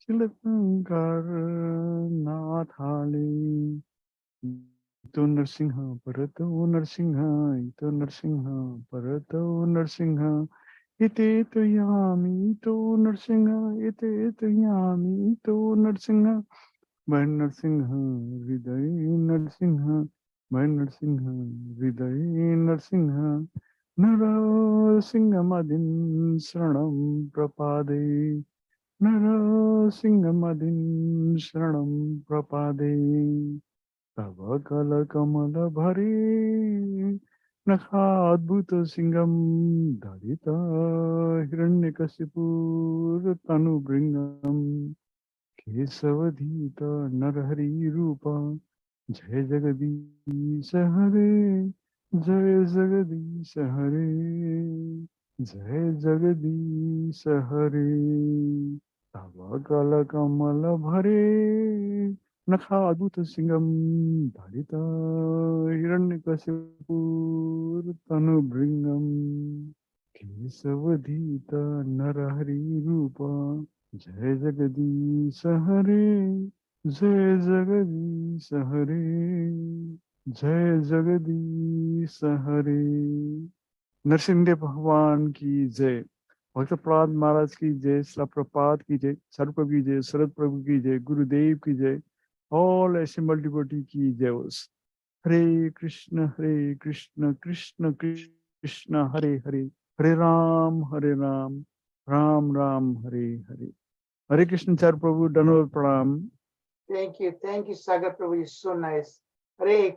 Shilatankar Nathali. Ito Narsimha, Parato Narsimha, Ito Narsimha, Parato Narsimha. Ite to yami, Ito Narsimha, Ite to yami, Ito Narsimha. By Narsimha, Hriday Narsimha, by Narsimha, Hriday Narsimha. Narasimhamadin Saranam Prapade. Narasimhamadin Saranam Prapade. Tava Kala Kamala Bhare. Nakha Singam Dalita Hiranyakasipur Tanu Bringam. Kesavadhita Narhari Rupa. Jai Jagadish Hare. Jai Jagadish Hare. Jai Jagadish Hare. Tava Kala Kamala Bhare. Nakha Singam Dharita Hiranyakasipur Tanu Bringam. Kesavadhita Narhari Rupa. Jai Jagadish Hare. Jai Jagadish Hare. Jai Jagadish Hare. Narasimha भगवान की जय, भक्त प्रहलाद महाराज की जय, श्रील प्रभुपाद की जय, सर्व प्रभु की जय, शरद प्रभु की जय, गुरुदेव की जय, ऑल assembled devotee की जय। हरे कृष्ण कृष्ण कृष्ण हरे हरे, हरे राम राम राम हरे हरे। हरे कृष्ण चार प्रभु, धन्यवाद प्रणाम। Thank you, Sagar Prabhu. It's so nice. Hare